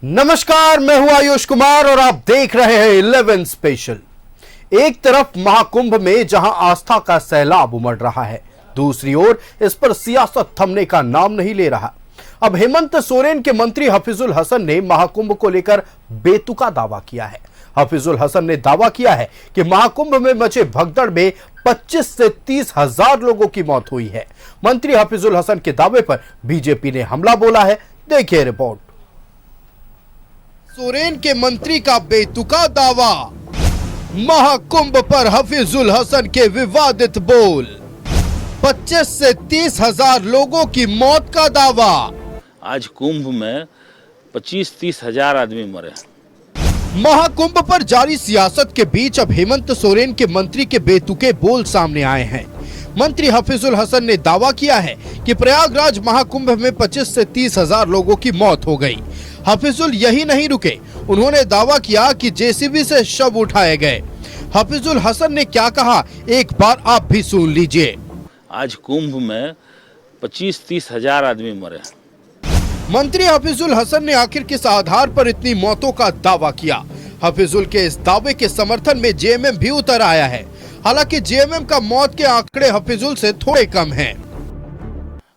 नमस्कार, मैं हूं आयुष कुमार और आप देख रहे हैं 11 स्पेशल। एक तरफ महाकुंभ में जहां आस्था का सैलाब उमड़ रहा है, दूसरी ओर इस पर सियासत थमने का नाम नहीं ले रहा। अब हेमंत सोरेन के मंत्री हफीजुल हसन ने महाकुंभ को लेकर बेतुका दावा किया है। हफीजुल हसन ने दावा किया है कि महाकुंभ में मचे भगदड़ में 25 से 30 हजार लोगों की मौत हुई है। मंत्री हफीजुल हसन के दावे पर बीजेपी ने हमला बोला है। देखिए रिपोर्ट। सोरेन के मंत्री का बेतुका दावा, महाकुंभ पर हफीजुल हसन के विवादित बोल, 25 से 30 हजार लोगों की मौत का दावा। आज कुंभ में 25-30 हजार आदमी मरे। महाकुंभ पर जारी सियासत के बीच अब हेमंत सोरेन के मंत्री के बेतुके बोल सामने आए हैं। मंत्री हफीजुल हसन ने दावा किया है कि प्रयागराज महाकुंभ में 25 से 30 हजार लोगों की मौत हो गई। हफीजुल यही नहीं रुके, उन्होंने दावा किया कि जेसीबी से शव उठाए गए। हफीजुल हसन ने क्या कहा, एक बार आप भी सुन लीजिए। आज कुंभ में 25-30 हजार आदमी मरे। मंत्री हफीजुल हसन ने आखिर किस आधार पर इतनी मौतों का दावा किया। हफीजुल के इस दावे के समर्थन में जेएमएम भी उतर आया है। हालांकि जेएमएम का मौत के आंकड़े हफीजुल से थोड़े कम हैं।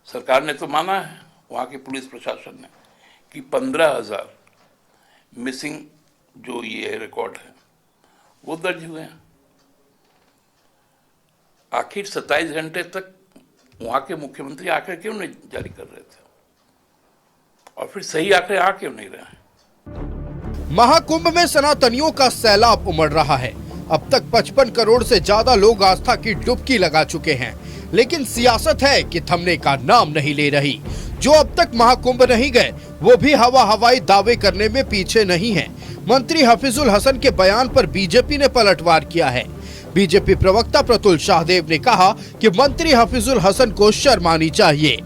सरकार ने तो माना है, वहां के पुलिस प्रशासन ने, कि 15,000 मिसिंग जो ये रिकॉर्ड है वो दर्ज हुए हैं। आखिर 27 घंटे तक वहां के मुख्यमंत्री आंकड़े क्यों नहीं जारी कर रहे थे, और फिर सही आंकड़े आ क्यों नहीं रहे? महाकुंभ में सनातनियों का सैलाब उमड़ रहा है। अब तक 55 करोड़ से ज्यादा लोग आस्था की डुबकी लगा चुके हैं, लेकिन सियासत है कि थमने का नाम नहीं ले रही। जो अब तक महाकुंभ नहीं गए वो भी हवाई दावे करने में पीछे नहीं है। मंत्री हफीजुल हसन के बयान पर बीजेपी ने पलटवार किया है। बीजेपी प्रवक्ता प्रतुल शाहदेव ने कहा कि मंत्री हफीजुल हसन को शर्म आनी चाहिए।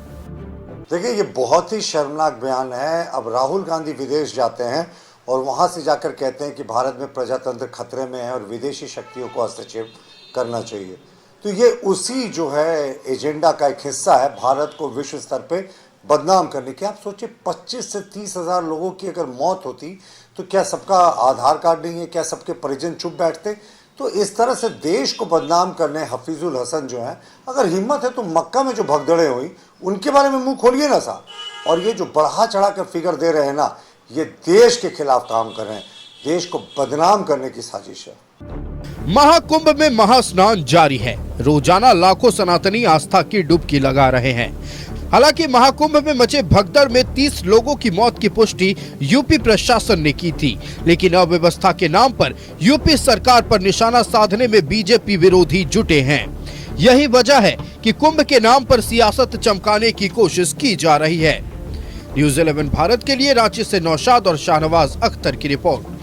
देखिए, ये बहुत ही शर्मनाक बयान है। अब राहुल गांधी विदेश जाते हैं और वहां से जाकर कहते हैं कि भारत में प्रजातंत्र खतरे में है और विदेशी शक्तियों को हस्तक्षेप करना चाहिए। तो ये उसी जो है एजेंडा का एक हिस्सा है, भारत को विश्व स्तर पे बदनाम करने की। आप सोचिए, 25 से 30 हजार लोगों की अगर मौत होती तो क्या सबका आधार कार्ड नहीं है, क्या सबके परिजन चुप बैठते? तो इस तरह से देश को बदनाम करने हफीजुल हसन जो है, अगर हिम्मत है तो मक्का में जो भगदड़ें हुई उनके बारे में मुंह खोलिए ना साहब। और ये जो बढ़ा चढ़ा कर फिगर दे रहे हैं ना, ये देश के खिलाफ काम कर रहे हैं, देश को बदनाम करने की साजिश है। महाकुंभ में महास्नान जारी है। रोजाना लाखों सनातनी आस्था की डुबकी लगा रहे हैं। हालांकि महाकुंभ में मचे भगदड़ में 30 लोगों की मौत की पुष्टि यूपी प्रशासन ने की थी, लेकिन अव्यवस्था के नाम पर यूपी सरकार पर निशाना साधने में बीजेपी विरोधी जुटे हैं। यही वजह है कि कुंभ के नाम पर सियासत चमकाने की कोशिश की जा रही है। न्यूज़ 11 भारत के लिए रांची से नौशाद और शाहनवाज अख्तर की रिपोर्ट।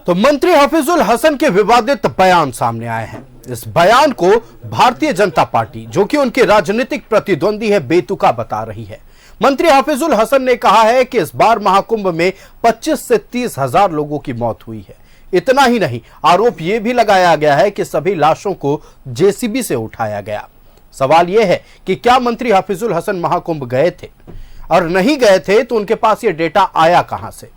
तो मंत्री हफीजुल हसन के विवादित बयान सामने आए हैं। इस बयान को भारतीय जनता पार्टी, जो कि उनके राजनीतिक प्रतिद्वंदी है, बेतुका बता रही है। मंत्री हफीजुल हसन ने कहा है कि इस बार महाकुंभ में 25 से 30 हजार लोगों की मौत हुई है। इतना ही नहीं, आरोप यह भी लगाया गया है कि सभी लाशों को जेसीबी से उठाया गया। सवाल यह है कि क्या मंत्री हफीजुल हसन महाकुंभ गए थे, और नहीं गए थे तो उनके पास यह डेटा आया कहां से?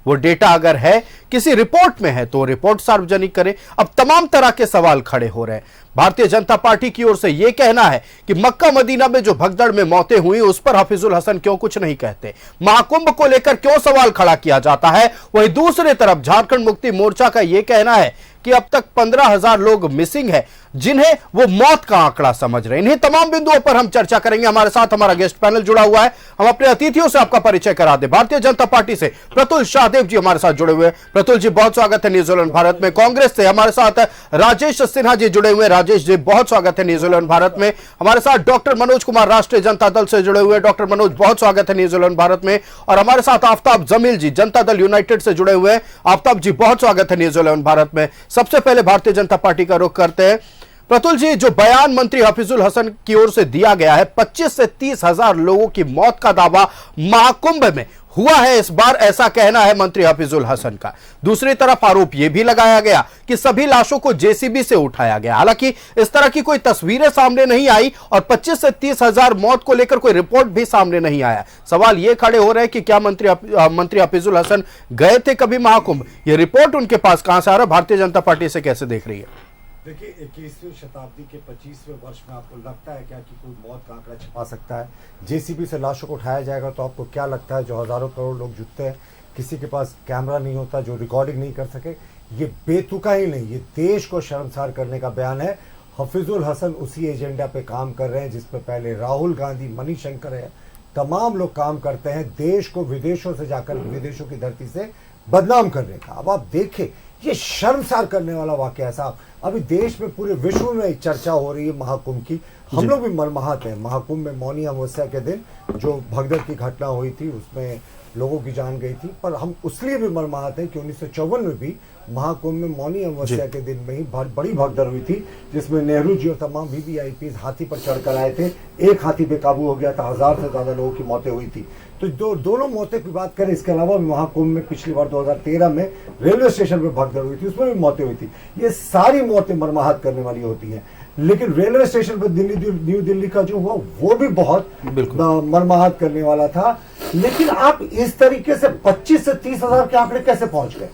वो डेटा अगर है, किसी रिपोर्ट में है, तो रिपोर्ट सार्वजनिक करे। अब तमाम तरह के सवाल खड़े हो रहे हैं। भारतीय जनता पार्टी की ओर से यह कहना है कि मक्का मदीना में जो भगदड़ में मौतें हुई उस पर हफीजुल हसन क्यों कुछ नहीं कहते, महाकुंभ को लेकर क्यों सवाल खड़ा किया जाता है। वहीं दूसरी तरफ झारखंड मुक्ति मोर्चा का यह कहना है कि अब तक 15,000 लोग मिसिंग है, जिन्हें वो मौत का आंकड़ा समझ रहे हैं। इन्हीं तमाम बिंदुओं पर हम चर्चा करेंगे। हमारे साथ हमारा गेस्ट पैनल जुड़ा हुआ है। हम अपने अतिथियों से आपका परिचय करा दें। भारतीय जनता पार्टी से प्रतुल शाहदेव जी हमारे साथ जुड़े हुए हैं। प्रतुल जी, बहुत स्वागत है न्यूज़ 11 भारत में। कांग्रेस से हमारे साथ राजेश सिन्हा जी जुड़े हुए हैं। राजेश जी, बहुत स्वागत है न्यूज़ 11 भारत में। हमारे साथ डॉक्टर मनोज कुमार राष्ट्रीय जनता दल से जुड़े हुए हैं। डॉक्टर मनोज, बहुत स्वागत है न्यूज़ 11 भारत में। और हमारे साथ आफ्ताब जमील जी जनता दल यूनाइटेड से जुड़े हुए हैं। आफ्ताब जी, बहुत स्वागत है न्यूज़ 11 भारत में। सबसे पहले भारतीय जनता पार्टी का रुख करते हैं। प्रतुल जी, जो बयान मंत्री हफीजुल हसन की ओर से दिया गया है, 25 से 30 हजार लोगों की मौत का दावा महाकुंभ में हुआ है इस बार, ऐसा कहना है मंत्री हफीजुल हसन का। दूसरी तरफ आरोप यह भी लगाया गया कि सभी लाशों को जेसीबी से उठाया गया। हालांकि इस तरह की कोई तस्वीरें सामने नहीं आई और 25 से 30 हजार मौत को लेकर कोई रिपोर्ट भी सामने नहीं आया। सवाल यह खड़े हो रहे हैं कि क्या मंत्री हफीजुल हसन गए थे कभी महाकुंभ? ये रिपोर्ट उनके पास कहां से आ रहा है? भारतीय जनता पार्टी इसे कैसे देख रही है? देखिए, 21वीं शताब्दी के 25वें वर्ष में आपको लगता है क्या कि कोई मौत का आंकड़ा छिपा सकता है? जेसीबी से लाशों को उठाया जाएगा तो आपको क्या लगता है जो हजारों करोड़ लोग जुटते हैं, किसी के पास कैमरा नहीं होता जो रिकॉर्डिंग नहीं कर सके? ये बेतुका ही नहीं, ये देश को शर्मसार करने का बयान है। हफीजुल हसन उसी एजेंडा पे काम कर रहे हैं जिसपे पहले राहुल गांधी, मणिशंकर है, तमाम लोग काम करते हैं, देश को विदेशों से जाकर, विदेशों की धरती से बदनाम करने का। अब आप देखें, ये शर्मसार करने वाला वाकया है साहब। अभी देश में, पूरे विश्व में चर्चा हो रही है महाकुंभ की। हम लोग भी मर्माहत हैं। महाकुंभ में मौनी अमावस्या के दिन जो भगदड़ की घटना हुई थी उसमें लोगों की जान गई थी, पर हम उसलिए भी मर्माहत हैं कि 1954 में भी महाकुंभ में मौनी अमावस्या के दिन में ही बड़ी भगदड़ हुई थी जिसमें नेहरू जी और तमाम वीवीआईपी हाथी पर चढ़कर आए थे। एक हाथी बेकाबू हो गया था, 1000 से ज्यादा लोगों की मौतें हुई थी। तो दोनों मौतें की बात करें, इसके अलावा महाकुंभ में पिछली बार 2013 में रेलवे स्टेशन पर भगदड़ हुई थी, उसमें भी मौतें हुई थी। ये सारी मौतें मर्माहत करने वाली होती हैं, लेकिन रेलवे स्टेशन पर न्यू दिल्ली का जो हुआ वो भी बहुत मर्माहत करने वाला था। लेकिन आप इस तरीके से 25 से 30 हजार के आंकड़े कैसे पहुंच गए?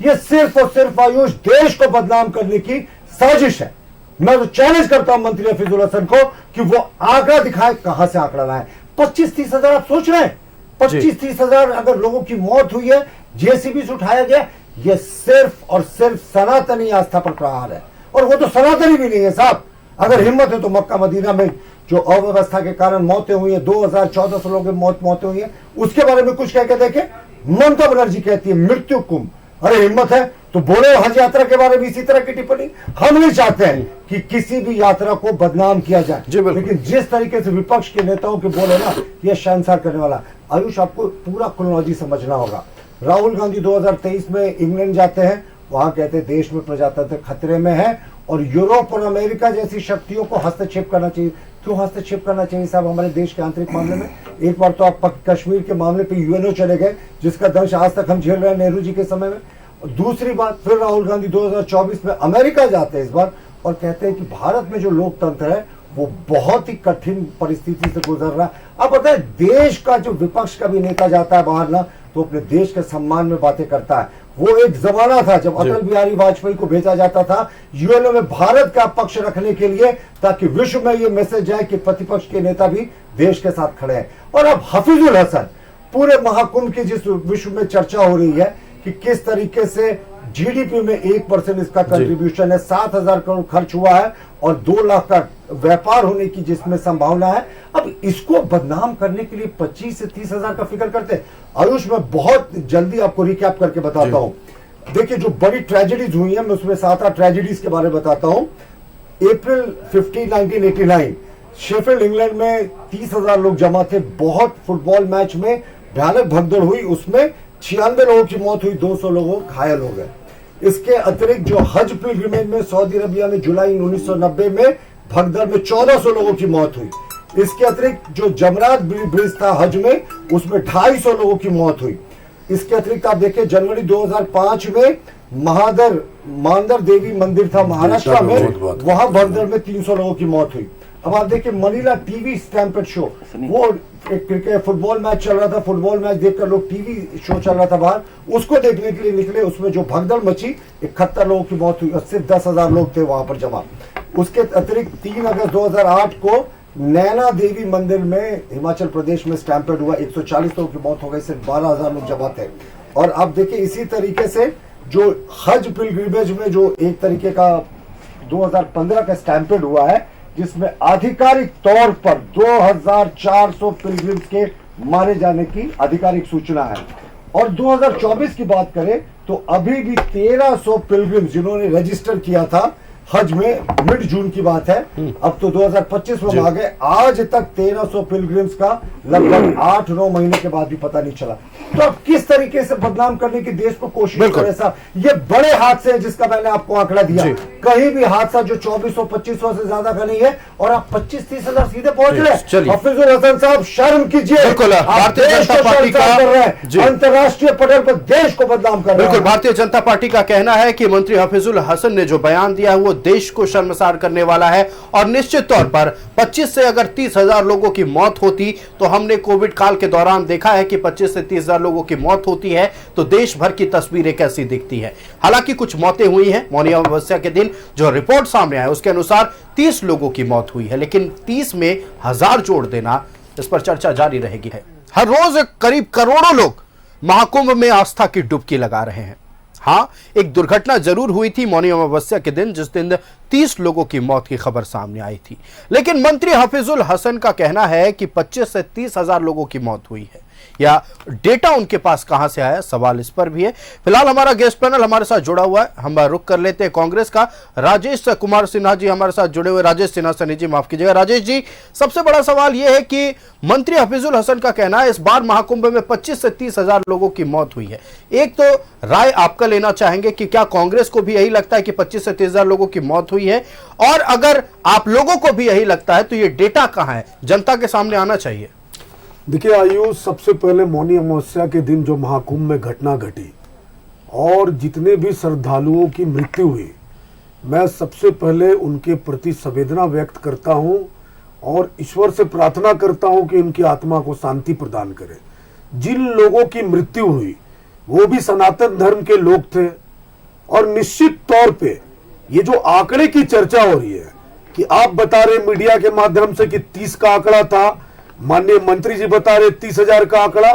ये सिर्फ और सिर्फ आयुष देश को बदनाम करने की साजिश है। मैं तो चैलेंज करता हूं मंत्री हफीजुल हसन को कि वो आंकड़ा दिखाए, कहां से आंकड़ा लाए। 25-30 हजार आप सोच रहे हैं? 25-30 हजार अगर लोगों की मौत हुई है, जेसीबी से उठाया गया, ये सिर्फ और सिर्फ सनातनी आस्था पर प्रहार है। और वो तो सनातनी भी नहीं है साहब। अगर हिम्मत है तो मक्का मदीना में जो अव्यवस्था के कारण मौतें हुई है, 2014 लोगों की मौतें हुई है, उसके बारे में कुछ कह के देखे। ममता बनर्जी कहती है मृत्यु कुंभ। अरे हिम्मत है तो बोले हज यात्रा के बारे में इसी तरह की टिप्पणी। हम नहीं चाहते हैं कि किसी भी यात्रा को बदनाम किया जाए, लेकिन जिस तरीके से विपक्ष के नेताओं के बोले ना, यह शर्मसार करने वाला। आयुष, आपको पूरा क्रोनोलॉजी समझना होगा। राहुल गांधी 2023 में इंग्लैंड जाते हैं, वहां कहते हैं देश में प्रजातंत्र खतरे में है और यूरोप और अमेरिका जैसी शक्तियों को हस्तक्षेप करना चाहिए। क्यों हस्तक्षेप करना चाहिए साहब हमारे देश के आंतरिक मामले में? एक बार तो आप कश्मीर के मामले पे यूएनओ चले गए, जिसका दंश आज तक हम झेल रहे हैं नेहरू जी के समय में। और दूसरी बात, फिर राहुल गांधी 2024 में अमेरिका जाते हैं इस बार और कहते हैं कि भारत में जो लोकतंत्र है वो बहुत ही कठिन परिस्थिति से गुजर रहा है। अब बताए, देश का जो विपक्ष का भी नेता जाता है बाहर ना, तो अपने देश के सम्मान में बातें करता है। वो एक जमाना था जब अटल बिहारी वाजपेयी को भेजा जाता था यूएनओ में भारत का पक्ष रखने के लिए, ताकि विश्व में ये मैसेज जाए कि प्रतिपक्ष के नेता भी देश के साथ खड़े हैं। और अब हफीजुल हसन, पूरे महाकुंभ की जिस विश्व में चर्चा हो रही है कि किस तरीके से जीडीपी में 1% इसका कंट्रीब्यूशन है, 7,000 करोड़ खर्च हुआ है और 2 लाख का व्यापार होने की जिसमें संभावना है। अब इसको बदनाम करने के लिए 25 से 30 हजार का फिक्र करते हैं। आयुष, मैं बहुत जल्दी आपको रिकैप करके बताता हूं। देखिए, जो बड़ी ट्रेजेडीज हुई है, मैं उसमें 7-8 ट्रेजेडीज के बारे में बताता हूं। अप्रैल 15, 1989 शेफील्ड इंग्लैंड में 30,000 लोग जमा थे। बहुत फुटबॉल मैच में भयानक भगदड़ हुई, उसमें 96 लोगों की मौत हुई, 200 लोग घायल हो गए। इसके अतिरिक्त जो हज पिलग्रिमेज में सऊदी अरबिया में जुलाई 1990 में भगदड़ में 1400 लोगों की मौत हुई। इसके अतिरिक्त जो जमरात ब्रिज था हज में, उसमें 250 लोगों की मौत हुई। इसके अतिरिक्त आप देखिए, जनवरी 2005 में मांदर देवी मंदिर था महाराष्ट्र में, वहां भगदड़ में 300 लोगों की मौत हुई। अब आप देखिए, मनीला टीवी स्टैम्पेड शो, वो एक क्रिकेट फुटबॉल मैच चल रहा था, फुटबॉल मैच देखकर लोग टीवी शो चल रहा था बाहर, उसको देखने के लिए निकले। उसमें जो भगदड़ मची, 71 लोगों की मौत हुई और सिर्फ 10,000 लोग थे वहां पर जमा। उसके अतिरिक्त 3 अगस्त 2008 को नैना देवी मंदिर में हिमाचल प्रदेश में स्टैम्पेड हुआ, 140 लोगों की मौत हो गई, सिर्फ 12,000 लोग जमा थे। और अब देखिए, इसी तरीके से जो हज पिलग्रिमेज में जो एक तरीके का 2015 का स्टैम्पेड हुआ है, जिसमें आधिकारिक तौर पर 2400 पिलग्रिम्स के मारे जाने की आधिकारिक सूचना है। और 2024 की बात करें तो अभी भी 1300 पिलग्रिम्स जिन्होंने रजिस्टर किया था हज में मिड जून की बात है, अब तो 2025 में आ गए, आज तक 1300 पिलग्रिम्स का लगभग 8-9 महीने के बाद भी पता नहीं चला। तो अब किस तरीके से बदनाम करने की देश को कोशिश करे साहब। ये बड़े हादसे हैं जिसका मैंने आपको आंकड़ा दिया, कहीं भी हादसा जो 2400-2500 से ज्यादा का नहीं है, और आप 25-30 हजार सीधे पहुंच रहे। हफीजुल हसन साहब शर्म कीजिए, भारतीय जनता पार्टी का अंतरराष्ट्रीय पटल पर देश को बदनाम कर रहे हैं। बिल्कुल, भारतीय जनता पार्टी का कहना है कि मंत्री हफीजुल हसन ने जो बयान दिया है वो देश को शर्मसार करने वाला है, और निश्चित तौर पर 25 से अगर 30 हजार लोगों की मौत होती, तो हमने कोविड काल के दौरान देखा है कि 25 से 30 हजार लोगों की मौत होती है तो देश भर की तस्वीरें कैसी दिखती है। हालांकि कुछ मौतें हुई हैं, मौनी अमावस्या के दिन जो रिपोर्ट सामने आया उसके अनुसार 30 लोगों की मौत हुई है, लेकिन 30 में 1000 जोड़ देना, इस पर चर्चा जारी रहेगी। हर रोज करीब करोड़ों लोग महाकुंभ में आस्था की डुबकी लगा रहे हैं। हां, एक दुर्घटना जरूर हुई थी मौनी अमावस्या के दिन, जिस दिन 30 लोगों की मौत की खबर सामने आई थी, लेकिन मंत्री हफीजुल हसन का कहना है कि 25 से 30 हजार लोगों की मौत हुई है। या डेटा उनके पास कहां से आया, सवाल इस पर भी है। फिलहाल हमारा गेस्ट पैनल हमारे साथ जुड़ा हुआ है, हम रुक कर लेते हैं कांग्रेस का राजेश कुमार सिन्हा जी हमारे साथ जुड़े हुए। राजेश सिन्हा सनी जी, माफ कीजिएगा। राजेश जी, सबसे बड़ा सवाल यह है कि मंत्री हफीजुल हसन का कहना है इस बार महाकुंभ में 25 से 30 हजार लोगों की मौत हुई है। एक तो राय आपका लेना चाहेंगे कि क्या कांग्रेस को भी यही लगता है कि 25 से 30 हजार लोगों की मौत हुई है, और अगर आप लोगों को भी यही लगता है तो ये डेटा कहां है, जनता के सामने आना चाहिए। देखिए आयुष, सबसे पहले मौनी अमावस्या के दिन जो महाकुंभ में घटना घटी और जितने भी श्रद्धालुओं की मृत्यु हुई, मैं सबसे पहले उनके प्रति संवेदना व्यक्त करता हूं और ईश्वर से प्रार्थना करता हूं कि उनकी आत्मा को शांति प्रदान करे। जिन लोगों की मृत्यु हुई वो भी सनातन धर्म के लोग थे, और निश्चित तौर पे ये जो आंकड़े की चर्चा हो रही है कि आप बता रहे मीडिया के माध्यम से कि 30 का आंकड़ा था, माननीय मंत्री जी बता रहे 30,000 का आंकड़ा,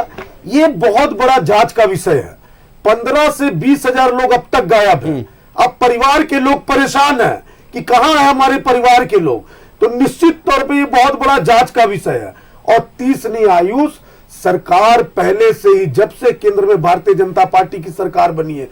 ये बहुत बड़ा जांच का विषय है। 15 से 20,000 लोग अब तक गायब हैं। अब परिवार के लोग परेशान हैं कि कहां है हमारे परिवार के लोग, तो निश्चित तौर पे ये बहुत बड़ा जांच का विषय है। और 30 नहीं आयुष, सरकार पहले से ही, जब से केंद्र में भारतीय जनता पार्टी की सरकार बनी है,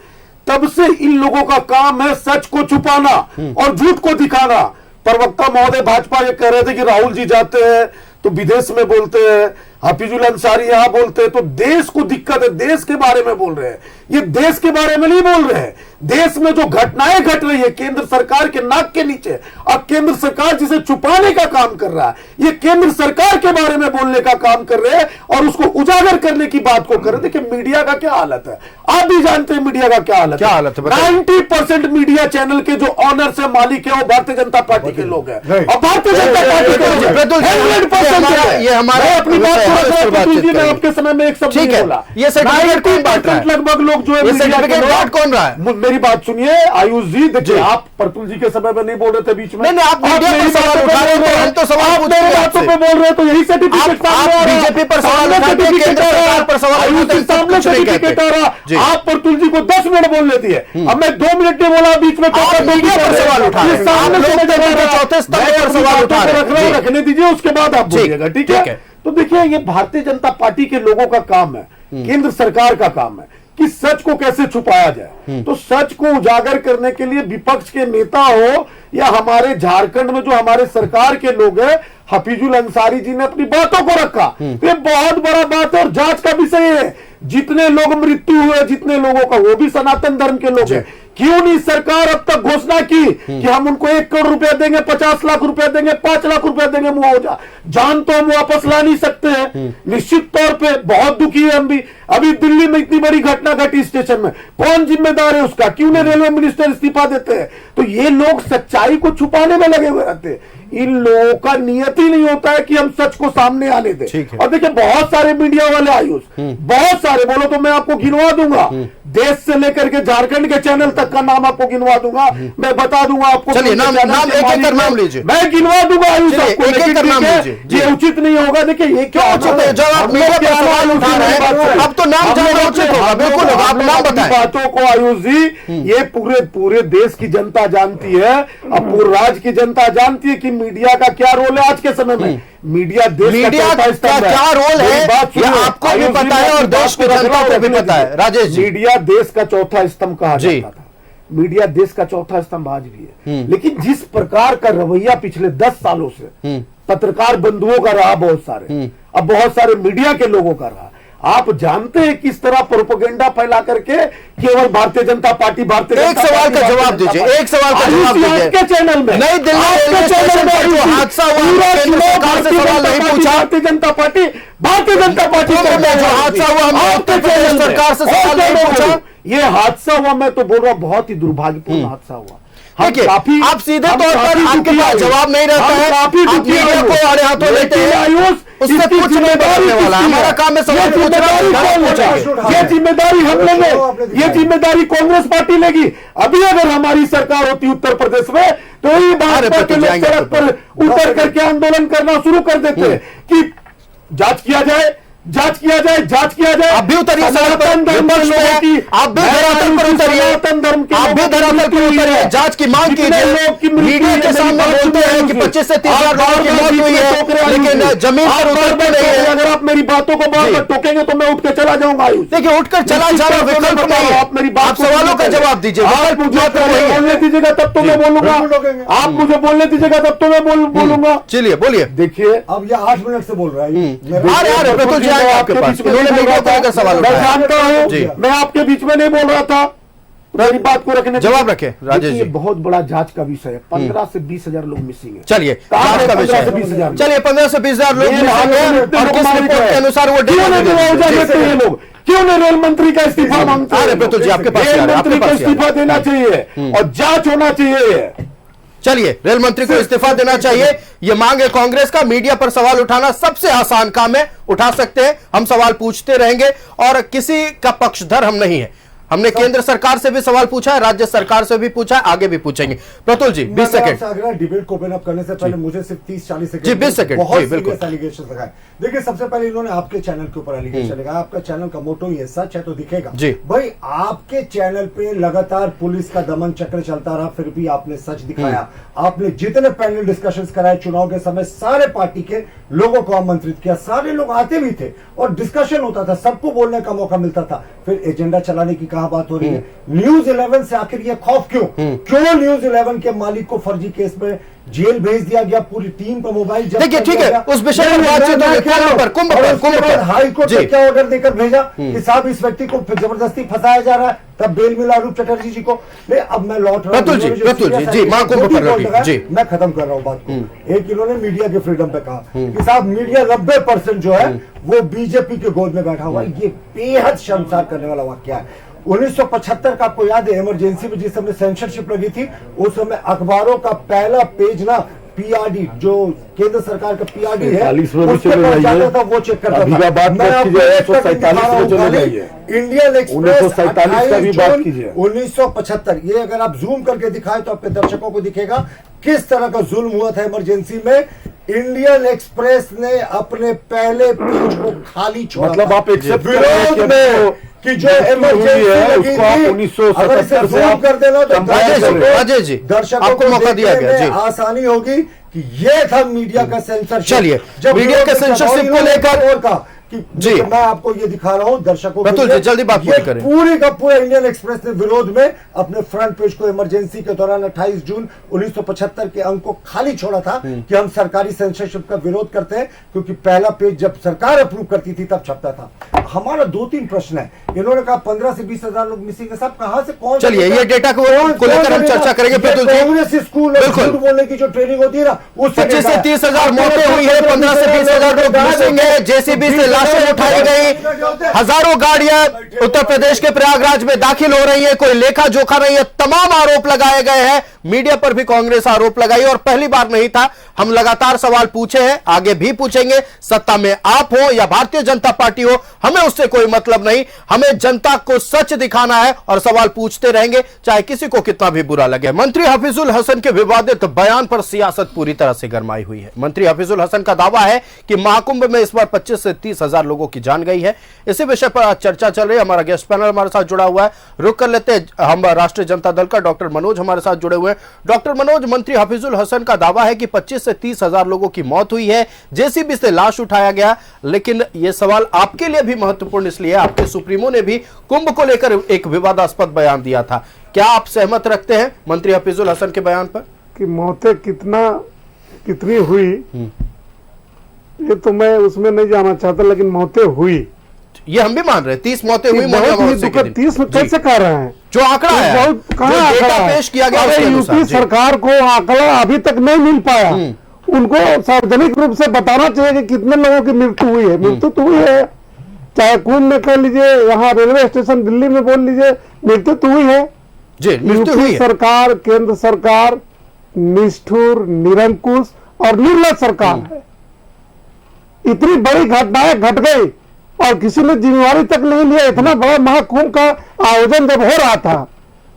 तब से इन लोगों का काम है सच को छुपाना और झूठ को दिखाना। प्रवक्ता महोदय भाजपा ये कह रहे थे कि राहुल जी जाते हैं तो विदेश में बोलते हैं, हफीजुल अंसारी यहां बोलते हैं, तो देश को दिक्कत है, देश के बारे में बोल रहे हैं। ये देश के बारे में नहीं बोल रहे हैं, देश में जो घटनाएं घट रही है केंद्र सरकार के नाक के नीचे, अब केंद्र सरकार जिसे छुपाने का काम कर रहा है, ये केंद्र सरकार के बारे में बोलने का काम कर रहे हैं और उसको उजागर करने की बात को कर रहे थे कि मीडिया का क्या हालत है। आप भी जानते हैं मीडिया का क्या हालत है। 90% मीडिया चैनल के जो ऑनर्स है, मालिक है, वो भारतीय जनता पार्टी के लोग हैं, और भारतीय जनता पार्टी के ये हमारे अपनी बात मैं आपके समय में एक शब्द नहीं बोला। ये सर्टिफिकेट लगभग लोग जो है बांट कौन रहा है? मेरी बात सुनिए आयुष जी, देखिए आप प्रतुल जी के समय में नहीं बोल रहे थे बीच में, नहीं आप मीडिया पर सवाल उठा रहे हैं, हम तो सवाल पूछ रहे हैं, बातों पे बोल रहे हैं, तो यही सर्टिफिकेट आप बीजेपी पर सवाल उठाते हैं, केंद्र सरकार पर सवाल उठाते हैं, सामने सर्टिफिकेट आ रहा। आप प्रतुल जी को 10 मिनट बोल लेती है, अब मैं 2 मिनट नहीं बोला बीच में, मीडिया पर सवाल उठा रहे हैं, चौथे स्तंभ पर सवाल उठा रहे हैं, रखने दीजिए, उसके बाद आप बोलिएगा, ठीक है। तो देखिए ये भारतीय जनता पार्टी के लोगों का काम है, केंद्र सरकार का काम है कि सच को कैसे छुपाया जाए। तो सच को उजागर करने के लिए विपक्ष के नेता हो या हमारे झारखंड में जो हमारे सरकार के लोग हैं, हफीजुल अंसारी जी ने अपनी बातों को रखा, तो ये बहुत बड़ा बात है और जांच का विषय है। जितने लोग मृत्यु हुए, जितने लोगों का, वो भी सनातन धर्म के लोग हैं। क्यों नहीं सरकार अब तक घोषणा की कि हम उनको 1 करोड़ रुपया देंगे, 50 लाख रुपया देंगे, 5 लाख रुपया देंगे मुआवजा? जान तो हम वापस ला नहीं सकते हैं। निश्चित तौर पे बहुत दुखी है हम भी। अभी दिल्ली में इतनी बड़ी घटना घटी स्टेशन में, कौन जिम्मेदार है उसका? क्यों नहीं रेलवे मिनिस्टर इस्तीफा देते हैं? तो ये लोग सच्चाई को छुपाने में लगे हुए रहते हैं। इन लोगों का नियत ही नहीं होता है कि हम सच को सामने आने दें। और देखिए बहुत सारे मीडिया वाले आयुष, बहुत सारे, बोलो तो मैं आपको गिनवा दूंगा, देश से लेकर के झारखंड के चैनल तक का नाम आपको गिनवा दूंगा, मैं बता दूंगा आपको। चलिए नाम एक नाम लीजिए, मैं गिनवा दूंगा आयुष आपको, एक नाम लीजिए। ये उचित नहीं होगा। देखिए ये क्या उचित है? जब आप मीडिया पर सवाल उठा रहे हैं, अब तो नाम जानना उचित होगा। बिल्कुल, आप नाम बताएं। बातों को आयुष जी, ये पूरे देश की जनता जानती है, अब पूरे राज्य की जनता जानती है कि मीडिया का क्या रोल है आज के समय में। मीडिया का क्या रोल है ये आपको भी पता है और देश की जनता को भी पता है। राजेश जी, मीडिया देश का चौथा स्तंभ कहा जाता था। मीडिया देश का चौथा स्तंभ आज भी है, लेकिन जिस प्रकार का रवैया पिछले 10 सालों से पत्रकार बंधुओं का रहा, बहुत सारे, अब बहुत सारे मीडिया के लोगों का रहा, आप जानते हैं किस तरह प्रोपेगेंडा फैला करके केवल भारतीय जनता पार्टी एक सवाल का जवाब दीजिए, एक सवाल का जवाब दीजिए। के चैनल में नई दिल्ली रेलवे स्टेशन पर जो हादसा हुआ, केंद्र सरकार से सवाल नहीं पूछा। भारतीय जनता पार्टी जो हादसा हुआ, हमने केंद्र सरकार से सवाल नहीं पूछा। ये हादसा हुआ, मैं तो बोल रहा हूं बहुत ही दुर्भाग्यपूर्ण हादसा हुआ। देखिए, आप सीधे तौर पर आपके पास जवाब नहीं रहता है, आप मीडिया को आड़े हाथों लेते हैं, उससे कुछ नहीं बदलने वाला। हमारा काम है सवाल पूछना। ये जिम्मेदारी हम लेंगे, ये जिम्मेदारी कांग्रेस पार्टी लेगी। अभी अगर हमारी सरकार होती उत्तर प्रदेश में तो ही भाजपा के लोग सड़क पर उतर करके आंदोलन करना शुरू कर देते कि जांच किया जाए, जांच किया जाए, जांच किया जाए। आप भी उतरिए सड़क पर, विपक्ष में है, आप भी धरातल पर उतरिए, आप भी धरातल पर उतरिए, जांच की मांग कीजिए। मीडिया के सामने बोलते हैं कि 25 से 30 हजार लोगों की मौत हुई है, लेकिन जमीन पर उतरते नहीं है। अगर आप मेरी बातों को बार बार टोकेंगे तो मैं उठ के चला जाऊंगा। देखिए, उठकर चला जाना विकल्प नहीं है। आप मेरी बात, सवालों का जवाब दीजिए। आप मुझे बोलने दीजिएगा तब तो मैं बोलूंगा, आप मुझे बोलने दीजिएगा तब तो मैं बोलूंगा। चलिए बोलिए। देखिए, अब ये 8 मिनट से बोल रहा है। प्रतुल जी आएंगे आपके पास, उन्होंने मीडिया को लेकर सवाल मैं उठाया। जानता हूं, मैं आपके बीच में नहीं बोल रहा था, मेरी बात को रखने जवाब रखे राजेश जी। ये बहुत बड़ा जांच का विषय है। 15 से 20 हजार लोग मिसिंग है। चलिए, जांच का विषय है। 20 हजार, चलिए, 15 से 20 हजार लोग मिसिंग हैं और किस रिपोर्ट के अनुसार वो क्यों नहीं लोग, क्यों नहीं रेल मंत्री का इस्तीफा मांगते हैं? प्रतुल जी आपके पास, रेल मंत्री को इस्तीफा देना चाहिए और जांच होना चाहिए। चलिए, रेल मंत्री को इस्तीफा देना चाहिए, ये मांग है कांग्रेस का। मीडिया पर सवाल उठाना सबसे आसान काम है, उठा सकते हैं, हम सवाल पूछते रहेंगे और किसी का पक्षधर हम नहीं है। हमने केंद्र सरकार से भी सवाल पूछा है, राज्य सरकार से भी पूछा है, आगे भी पूछेंगे। प्रतुल जी 20 सेकंड। डिबेट को ओपन अप करने से पहले मुझे सिर्फ 30-40 सेकंड जी, 20 सेकंड, बहुत जी, बिल्कुल। सीरियस एलिगेशन लगाए। देखिए, सबसे पहले इन्होंने आपके चैनल के ऊपर एलिगेशन लगाया। आपका चैनल का मोटो ही है, सच है तो दिखेगा। जी भाई, आपके चैनल पे लगातार पुलिस का दमन चक्र चलता रहा, फिर भी आपने सच दिखाया। आपने जितने पैनल डिस्कशंस कराए चुनाव के समय, सारे पार्टी के लोगों को आमंत्रित किया, सारे लोग आते भी थे और डिस्कशन होता था, सबको बोलने का मौका मिलता था। फिर एजेंडा चलाने की कहां बात हो रही है? न्यूज 11 से आखिर ये खौफ क्यों? क्यों न्यूज 11 के मालिक को फर्जी केस में जेल भेज दिया गया? पूरी टीम का मोबाइल जब्त देखिए, कर ठीक दिया है, गया। उस विषय में बातचीत होगी। कुंभ पर हाई कोर्ट ने क्या ऑर्डर देकर भेजा कि साहब इस व्यक्ति को जबरदस्ती फंसाया जा रहा है, तब बेल मिला अरूप चटर्जी जी को। अब मैं लौट रहा हूं, प्रतुल जी, मां कुंभ पर लौटिए जी। मैं खत्म कर रहा हूं बात को। एक इन्होंने मीडिया के फ्रीडम पे कहा कि साहब मीडिया 90% जो है वो बीजेपी के गोद में बैठा हुआ है। ये बेहद शर्मसार करने वाला वाकया है। 1975 का आपको याद है, इमरजेंसी में जिस समय सेंसरशिप लगी थी, उस समय अखबारों का पहला पेज ना पीआरडी, जो केंद्र सरकार का पीआरडी है, उसके जाता था, वो चेक करता था। इंडियन एक्सप्रेस 1975, ये अगर आप जूम करके दिखाए तो आपके दर्शकों को दिखेगा किस तरह का जुल्म हुआ था इमरजेंसी में। इंडियन एक्सप्रेस ने अपने पहले पेज को खाली छोड़ा, मतलब आप विरोध में कि जो इमरजेंसी है उसको आप 1977 से आप कर देना तो दर्शकों आपको मौका दिया गया जी, आसानी होगी कि ये था मीडिया का सेंसरशिप। चलिए, मीडिया के सेंसरशिप को लेकर और कहा कि जी मैं आपको ये दिखा रहा हूं दर्शकों प्रतुल जी, जल्दी बात पूरी करें। पूरी का पूरा इंडियन एक्सप्रेस ने विरोध में अपने फ्रंट पेज को इमरजेंसी के दौरान 28 जून 1975 के अंक को खाली छोड़ा था कि हम सरकारी सेंसरशिप का विरोध करते हैं, क्योंकि पहला पेज जब सरकार अप्रूव करती थी तब छपता था। हमारा 2-3 प्रश्न है। इन्होंने कहा 15 से 20 हजार लोग मिसिंग है, सब कहां से कौन? चलिए, ये डेटा को लेकर हम चर्चा करेंगे प्रतुल जी। कांग्रेस स्कूल और झूठ बोलने की जो ट्रेनिंग होती है ना, उससे 25 से 30 हजार मौतें हुई है, 15 से 20 हजार लोग मिसिंग है, जेसीबी से लाशें उठाई गई, हजारों गाड़ियां उत्तर प्रदेश के प्रयागराज में दाखिल हो रही है, कोई लेखा जोखा नहीं है, तमाम आरोप लगाए गए हैं। मीडिया पर भी कांग्रेस आरोप लगाई और पहली बार नहीं था, हम लगातार सवाल पूछे हैं, आगे भी पूछेंगे। सत्ता में आप हो या भारतीय जनता पार्टी हो, हमें उससे कोई मतलब नहीं, हमें जनता को सच दिखाना है और सवाल पूछते रहेंगे, चाहे किसी को कितना भी बुरा लगे। मंत्री हफीजुल हसन के विवादित बयान पर सियासत पूरी तरह से गरमाई हुई है। मंत्री हफीजुल हसन का दावा है कि महाकुंभ में इस बार 25 से 30 हजार लोगों की जान गई है। इसी विषय पर आज चर्चा चल रही है। हमारा गेस्ट पैनल हमारे साथ जुड़ा हुआ है, रुक कर लेते हैं। हम राष्ट्रीय जनता दल का डॉक्टर मनोज हमारे साथ जुड़े हुए हैं। डॉक्टर मनोज, मंत्री हफीजुल हसन का दावा है कि 25 से 30 हजार लोगों की मौत हुई है, जेसीबी से लाश उठाया गया, लेकिन यह सवाल आपके लिए भी महत्वपूर्ण इसलिए आपके सुप्रीमो ने भी कुंभ को लेकर एक विवादास्पद बयान दिया था। क्या आप सहमत रखते हैं मंत्री हफीजुल हसन के बयान पर कि मौतें कितनी हुई ये तो मैं उसमें नहीं जाना चाहता, लेकिन मौतें हुई ये हम भी मान रहे हैं। 30 मौतें हुई बहुत ही दुखद। 30 कैसे कह रहे हैं? जो आंकड़ा है, बहुत कहाँ जो आंकड़ा डेटा है? पेश किया गया अरे उसके अनुसार। यूपी सरकार को आंकड़ा अभी तक नहीं मिल पाया। उनको सार्वजनिक रूप से बताना चाहिए कि कितने लोगों की मृत्यु हुई है। मृत्यु तो हुई है, चाहे कुंभ में कर लीजिए, यहाँ रेलवे स्टेशन दिल्ली में बोल लीजिए, मृत्यु तो हुई है। जी, मृत्यु हुई यूपी है। सरकार, केंद्र सरकार निष्ठुर, निरंकुश और निर्लज सरकार है। इतनी बड़ी घटनाएं घट गई और किसी ने जिम्मेवारी तक नहीं लिया। इतना बड़ा महाकुंभ का आयोजन जब हो रहा था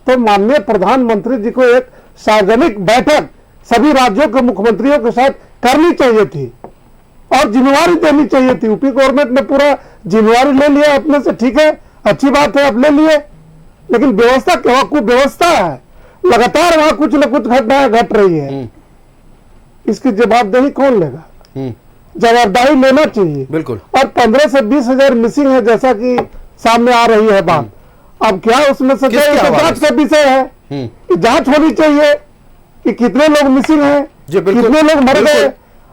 तो माननीय प्रधानमंत्री जी को एक सार्वजनिक बैठक सभी राज्यों के मुख्यमंत्रियों के साथ करनी चाहिए थी और जिम्मेवारी देनी चाहिए थी। यूपी गवर्नमेंट ने पूरा जिम्मेवारी ले लिया अपने से, ठीक है, अच्छी बात है, अब ले लिए, लेकिन व्यवस्था क्या कुव्यवस्था है। लगातार वहां कुछ न कुछ घटनाएं घट रही है। इसकी जवाबदेही कौन लेगा? जवाबदेही लेना चाहिए, बिल्कुल। और 15 से 20 हजार मिसिंग है जैसा कि सामने आ रही है बात। अब क्या उसमें से जांच का विषय है कि जांच होनी चाहिए कि कितने लोग मिसिंग हैं, कितने लोग मर गए।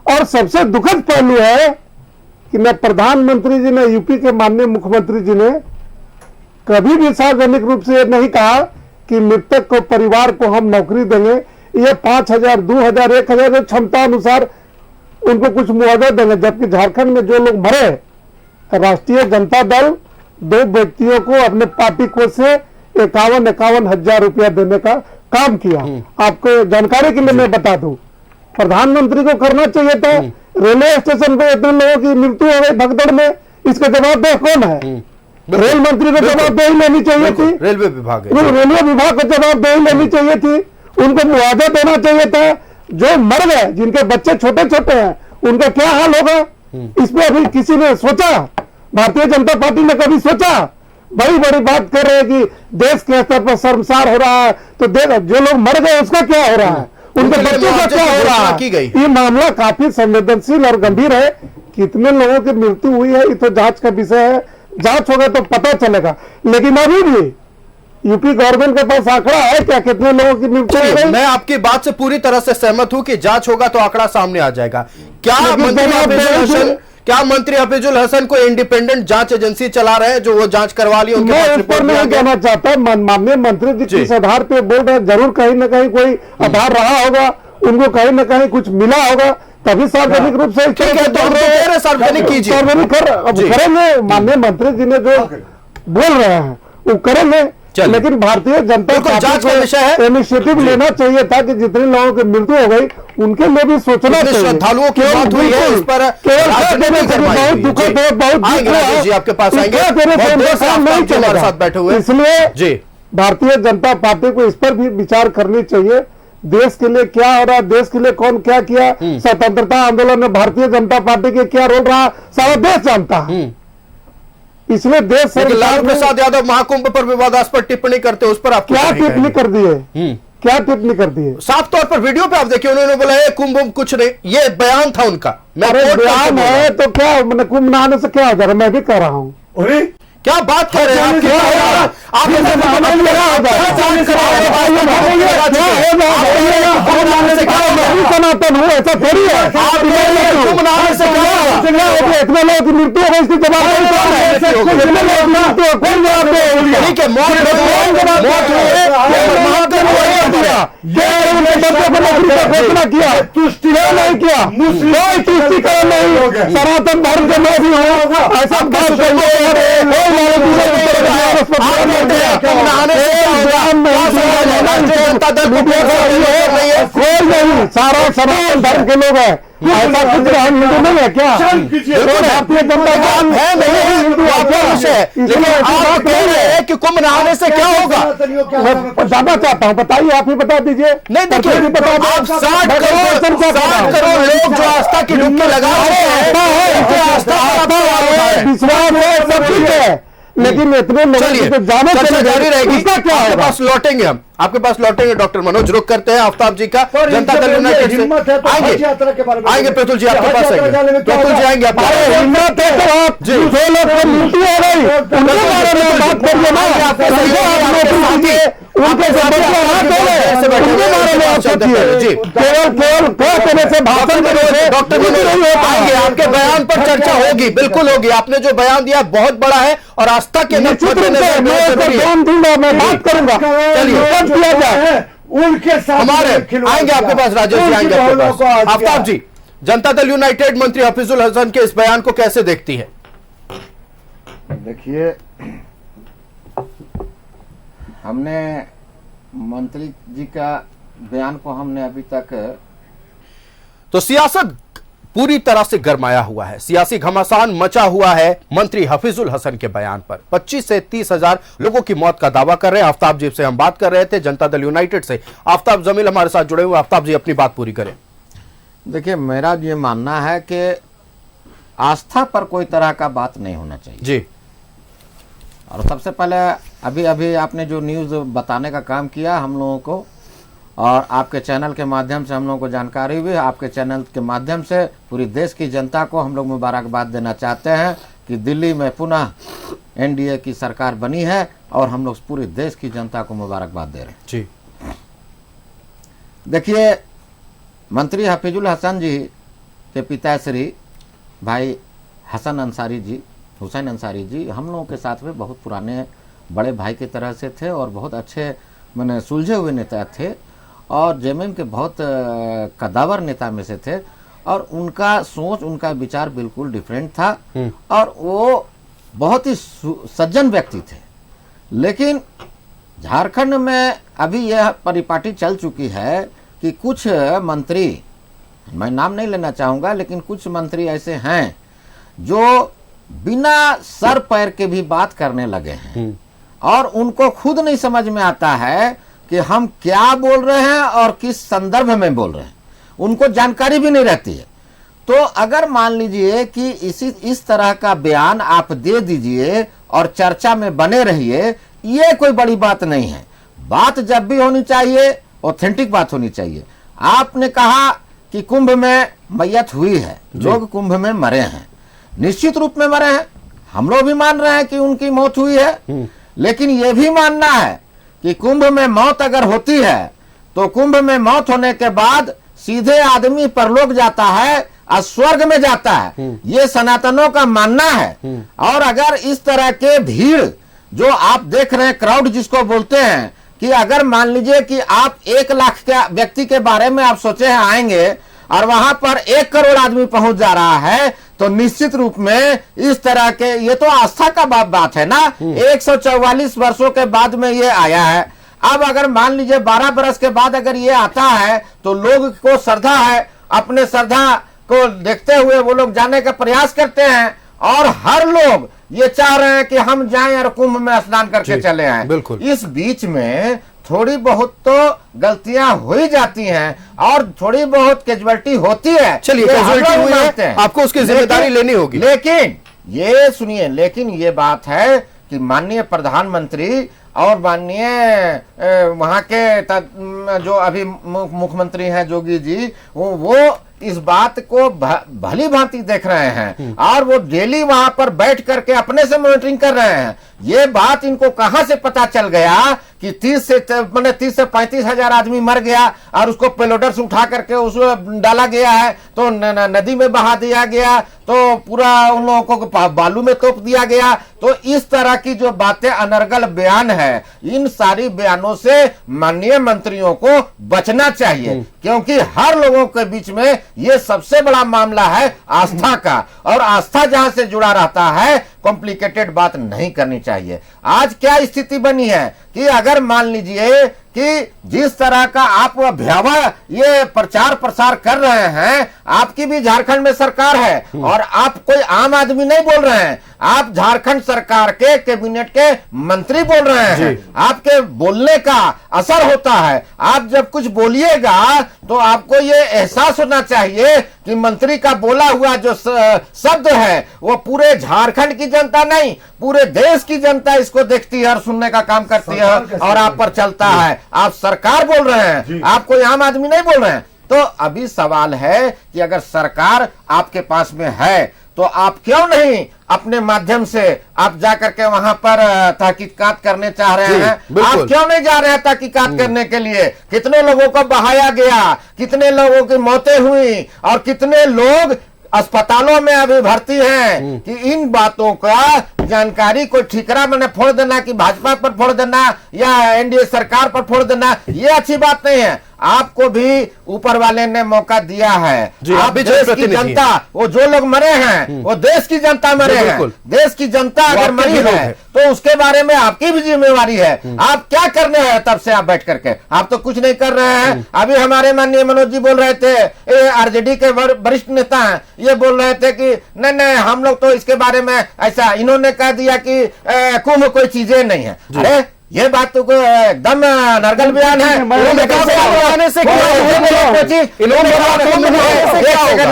और सबसे दुखद पहलू है कि न प्रधानमंत्री जी ने, यूपी के माननीय मुख्यमंत्री जी ने कभी भी सार्वजनिक रूप से नहीं कहा कि मृतक को परिवार को हम नौकरी देंगे, ये 5,000, 2,000, 1,000 क्षमता अनुसार उनको कुछ मुआवजा देंगे। जबकि झारखंड में जो लोग मरे, राष्ट्रीय जनता दल 2 व्यक्तियों को अपने पार्टी को से 51 हजार रुपया देने का काम किया। आपको जानकारी के लिए मैं बता दूं, प्रधानमंत्री को करना चाहिए था। रेलवे स्टेशन पे इतने लोगों की मृत्यु हो गई भगदड़ में, इसका जवाबदेह कौन है? रेल मंत्री को जवाबदेही लेनी चाहिए थी, रेलवे विभाग रेलवे विभाग को जवाबदेही लेनी चाहिए थी, उनको मुआवजा देना चाहिए था। जो मर गए, जिनके बच्चे छोटे छोटे हैं, उनका क्या हाल होगा? इस पर अभी किसी ने सोचा? भारतीय जनता पार्टी ने कभी सोचा? बड़ी बड़ी बात कर रहे हैं कि देश के स्तर पर शर्मसार हो रहा है, तो जो लोग मर गए उसका क्या हो रहा है, उनके बच्चों का क्या हो रहा है? ये मामला काफी संवेदनशील और गंभीर है। कितने लोगों की मृत्यु हुई है ये तो जांच का विषय है, जांच होगा तो पता चलेगा। लेकिन अभी भी यूपी गवर्नमेंट के पास आंकड़ा है क्या कितने लोगों की मृत्यु हो गई? मैं आपकी बात से पूरी तरह से सहमत हूं कि जांच होगा तो आंकड़ा सामने आ जाएगा। क्या मंत्री हफीजुल हसन को इंडिपेंडेंट जांच एजेंसी चला रहे हैं जो वो जांच करवा ली? मैं इस पर नहीं कहना चाहता। माननीय मंत्री जी किस आधार पे बोल रहे हैं, जरूर कहीं ना कहीं कोई आधार रहा होगा, उनको कहीं ना कहीं कुछ मिला होगा, तभी सार्वजनिक रूप से सार्वजनिक कीजिए, सार्वजनिक करेंगे। माननीय मंत्री जी ने जो बोल रहे हैं वो करेंगे, लेकिन भारतीय जनता जांच का विषय है, इनिशिएटिव लेना चाहिए था कि जितने लोगों की मृत्यु हो गई उनके लिए भी सोचना चाहिए। श्रद्धालुओं की मौत हुई है, इस पर बहुत दुखद है, बहुत दुख है जी। आपके पास आएंगे, नहीं चलेगा, साथ बैठे हुए, इसलिए जी भारतीय जनता पार्टी को इस पर भी विचार करनी चाहिए। देश के लिए क्या हो रहा है, देश के लिए कौन क्या किया, स्वतंत्रता आंदोलन में भारतीय जनता पार्टी के क्या रोल रहा, सारा देश जानता है। इसलिए देश लालू प्रसाद यादव महाकुंभ पर विवादास्पद टिप्पणी करते, उस पर आप क्या टिप्पणी कर दी है? क्या टिप्पणी कर दी है? साफ तौर पर वीडियो पे आप देखिए, उन्होंने बोला है कुंभ कुछ नहीं, ये बयान था उनका। मैं बयान है तो क्या, मैंने कुंभ नहाने से क्या हो जाएगा? मैं भी कर रहा हूँ। क्या बात कर रहे हैं आप? सनातन हूँ, ऐसा थोड़ी है। इतने लोगों की मृत्यु हो गई, इसकी घोषणा किया, तुष्टिकरण नहीं किया, कोई तुष्टिकरण नहीं। सनातन धर्म के मैं भी हूँ, ऐसा बात कोई नहीं, सारा सनातन धर्म के लोग हैं। ऐसा कुछ हिंदू नहीं है क्या? भारतीय जनता है नहीं हिंदू, लेकिन आप कह रहे हैं कि कुंभ नहाने से क्या होगा? मैं जानना चाहता हूँ, बताइए, आप ही बता दीजिए। नहीं देखिए, आप 60 करोड़ लोग जो आस्था की डुबकी लगा रहे हैं, विश्वास है, सब कुछ है, लेकिन इतने लोगों को जाने जारी रहेगी, उसका क्या होगा? पास लौटेंगे हम। आपके पास लौटेंगे डॉक्टर मनोज, रुक करते हैं आफ्ताब जी का जनता दल यूनाइटेड से आएंगे प्रतुल जी आपके पास आएंगे, प्रतुल जी आएंगे आपके डॉक्टर मनोज आएंगे, आपके बयान पर चर्चा होगी, बिल्कुल होगी। आपने जो बयान दिया बहुत बड़ा है और आस्था के मैं बात करूंगा, चलिए उनके साथ हमारे आएंगे आपके पास, राजेश जी आएंगे आपके पास। आफ्ताब जी, जनता दल यूनाइटेड मंत्री हफीजुल हसन के इस बयान को कैसे देखती है? देखिए, हमने मंत्री जी का बयान को हमने अभी तक तो सियासत पूरी तरह से गरमाया हुआ है, सियासी घमासान मचा हुआ है मंत्री हफीजुल हसन के बयान पर। 25 से 30 हजार लोगों की मौत का दावा कर रहे हैं। आफ्ताब जी से हम बात कर रहे थे जनता दल यूनाइटेड से, आफ्ताब जमील हमारे साथ जुड़े हुए। आफ्ताब जी अपनी बात पूरी करें। देखिए, मेरा ये मानना है कि आस्था पर कोई तरह का बात नहीं होना चाहिए जी। और सबसे पहले अभी अभी आपने जो न्यूज़ बताने का काम किया हम लोगों को, और आपके चैनल के माध्यम से हम लोगों को जानकारी हुई, आपके चैनल के माध्यम से पूरी देश की जनता को हम लोग मुबारकबाद देना चाहते हैं कि दिल्ली में पुनः एनडीए की सरकार बनी है और हम लोग पूरे देश की जनता को मुबारकबाद दे रहे हैं जी। देखिए, मंत्री हफीजुल हसन जी के पिताश्री भाई हसन अंसारी जी, हुसैन अंसारी जी, हम लोगों के साथ में बहुत पुराने बड़े भाई की तरह से थे और बहुत अच्छे मैंने सुलझे हुए नेता थे और जेएमएम के बहुत कदावर नेता में से थे और उनका सोच, उनका विचार बिल्कुल डिफरेंट था और वो बहुत ही सज्जन व्यक्ति थे। लेकिन झारखंड में अभी यह परिपाटी चल चुकी है कि कुछ मंत्री, मैं नाम नहीं लेना चाहूँगा, लेकिन कुछ मंत्री ऐसे हैं जो बिना सर पैर के भी बात करने लगे हैं और उनको खुद नहीं समझ में आता है कि हम क्या बोल रहे हैं और किस संदर्भ में बोल रहे हैं, उनको जानकारी भी नहीं रहती है। तो अगर मान लीजिए कि इस तरह का बयान आप दे दीजिए और चर्चा में बने रहिए, ये कोई बड़ी बात नहीं है। बात जब भी होनी चाहिए ऑथेंटिक बात होनी चाहिए। आपने कहा कि कुंभ में मैयत हुई है, लोग कुंभ में मरे हैं, निश्चित रूप में मरे हैं, हम लोग भी मान रहे हैं कि उनकी मौत हुई है, लेकिन यह भी मानना है कि कुंभ में मौत अगर होती है तो कुंभ में मौत होने के बाद सीधे आदमी परलोक जाता है और स्वर्ग में जाता है, ये सनातनों का मानना है। और अगर इस तरह के भीड़ जो आप देख रहे हैं, क्राउड जिसको बोलते हैं, कि अगर मान लीजिए कि आप 1 लाख के व्यक्ति के बारे में आप सोचे हैं आएंगे और वहां पर 1 करोड़ आदमी पहुंच जा रहा है, तो निश्चित रूप में इस तरह के, ये तो आस्था का बात है ना। 144 वर्षों के बाद में ये आया है। अब अगर मान लीजिए 12 बरस के बाद अगर ये आता है तो लोग को श्रद्धा है, अपने श्रद्धा को देखते हुए वो लोग जाने का प्रयास करते हैं और हर लोग ये चाह रहे हैं कि हम जाएं और कुंभ में स्नान करके चले आएं। बिल्कुल। इस बीच में थोड़ी बहुत तो गलतियां हो ही जाती हैं और थोड़ी बहुत कैजुअलिटी होती है। चलिए, कैजुअलिटी हुई है, आपको उसकी जिम्मेदारी लेनी होगी। लेकिन ये सुनिए, लेकिन ये बात है कि माननीय प्रधानमंत्री और माननीय वहां के जो अभी मुख्यमंत्री हैं जोगी जी, वो इस बात को भली भांति देख रहे हैं और वो डेली वहां पर बैठ करके अपने से मॉनिटरिंग कर रहे हैं। ये बात इनको कहां से पता चल गया कि 30 से 35 हजार आदमी मर गया और उसको पेलोडर से उठा करके उसको डाला गया है, तो नदी में बहा दिया गया, तो पूरा उन लोगों को बालू में तोप दिया गया। तो इस तरह की जो बातें, अनर्गल बयान है, इन सारी बयानों से माननीय मंत्रियों को बचना चाहिए, क्योंकि हर लोगों के बीच में ये सबसे बड़ा मामला है आस्था का, और आस्था जहां से जुड़ा रहता है कॉम्प्लिकेटेड बात नहीं करनी चाहिए। आज क्या स्थिति बनी है कि अगर मान लीजिए कि जिस तरह का आप भयावह ये प्रचार प्रसार कर रहे हैं, आपकी भी झारखंड में सरकार है और आप कोई आम आदमी नहीं बोल रहे हैं, आप झारखंड सरकार के कैबिनेट के मंत्री बोल रहे हैं। आपके बोलने का असर होता है। आप जब कुछ बोलिएगा तो आपको ये एहसास होना चाहिए कि मंत्री का बोला हुआ जो शब्द है वो पूरे झारखंड की जनता नहीं, पूरे देश की जनता इसको देखती है और सुनने का काम करती है और आप पर चलता है। आप सरकार बोल रहे हैं, आप कोई आम आदमी नहीं बोल रहे हैं। तो अभी सवाल है कि अगर सरकार आपके पास में है तो आप क्यों नहीं अपने माध्यम से आप जाकर के वहां पर तहकीकात करने चाह रहे हैं? आप क्यों नहीं जा रहे हैं तहकीकात करने के लिए? कितने लोगों को बहाया गया, कितने लोगों की मौतें हुई और कितने लोग अस्पतालों में अभी भर्ती हैं कि इन बातों का जानकारी कोई ठीकरा मैंने फोड़ देना कि भाजपा पर फोड़ देना या एनडीए सरकार पर फोड़ देना, ये अच्छी बात नहीं है। आपको भी ऊपर वाले ने मौका दिया है। आप देश की जनता, वो जो लोग मरे हैं वो देश की जनता मरे हैं। देश की जनता अगर मरी है तो उसके बारे में आपकी भी जिम्मेवारी है। आप क्या करने हैं तब से आप बैठ करके? आप तो कुछ नहीं कर रहे हैं। अभी हमारे माननीय मनोज जी बोल रहे थे, आरजेडी के वरिष्ठ नेता हैं, ये बोल रहे थे कि नहीं नहीं हम लोग तो इसके बारे में ऐसा, इन्होंने कह दिया कि कुंभ कोई चीजें नहीं है। अरे ये बात तो एकदम नरगल बयान है।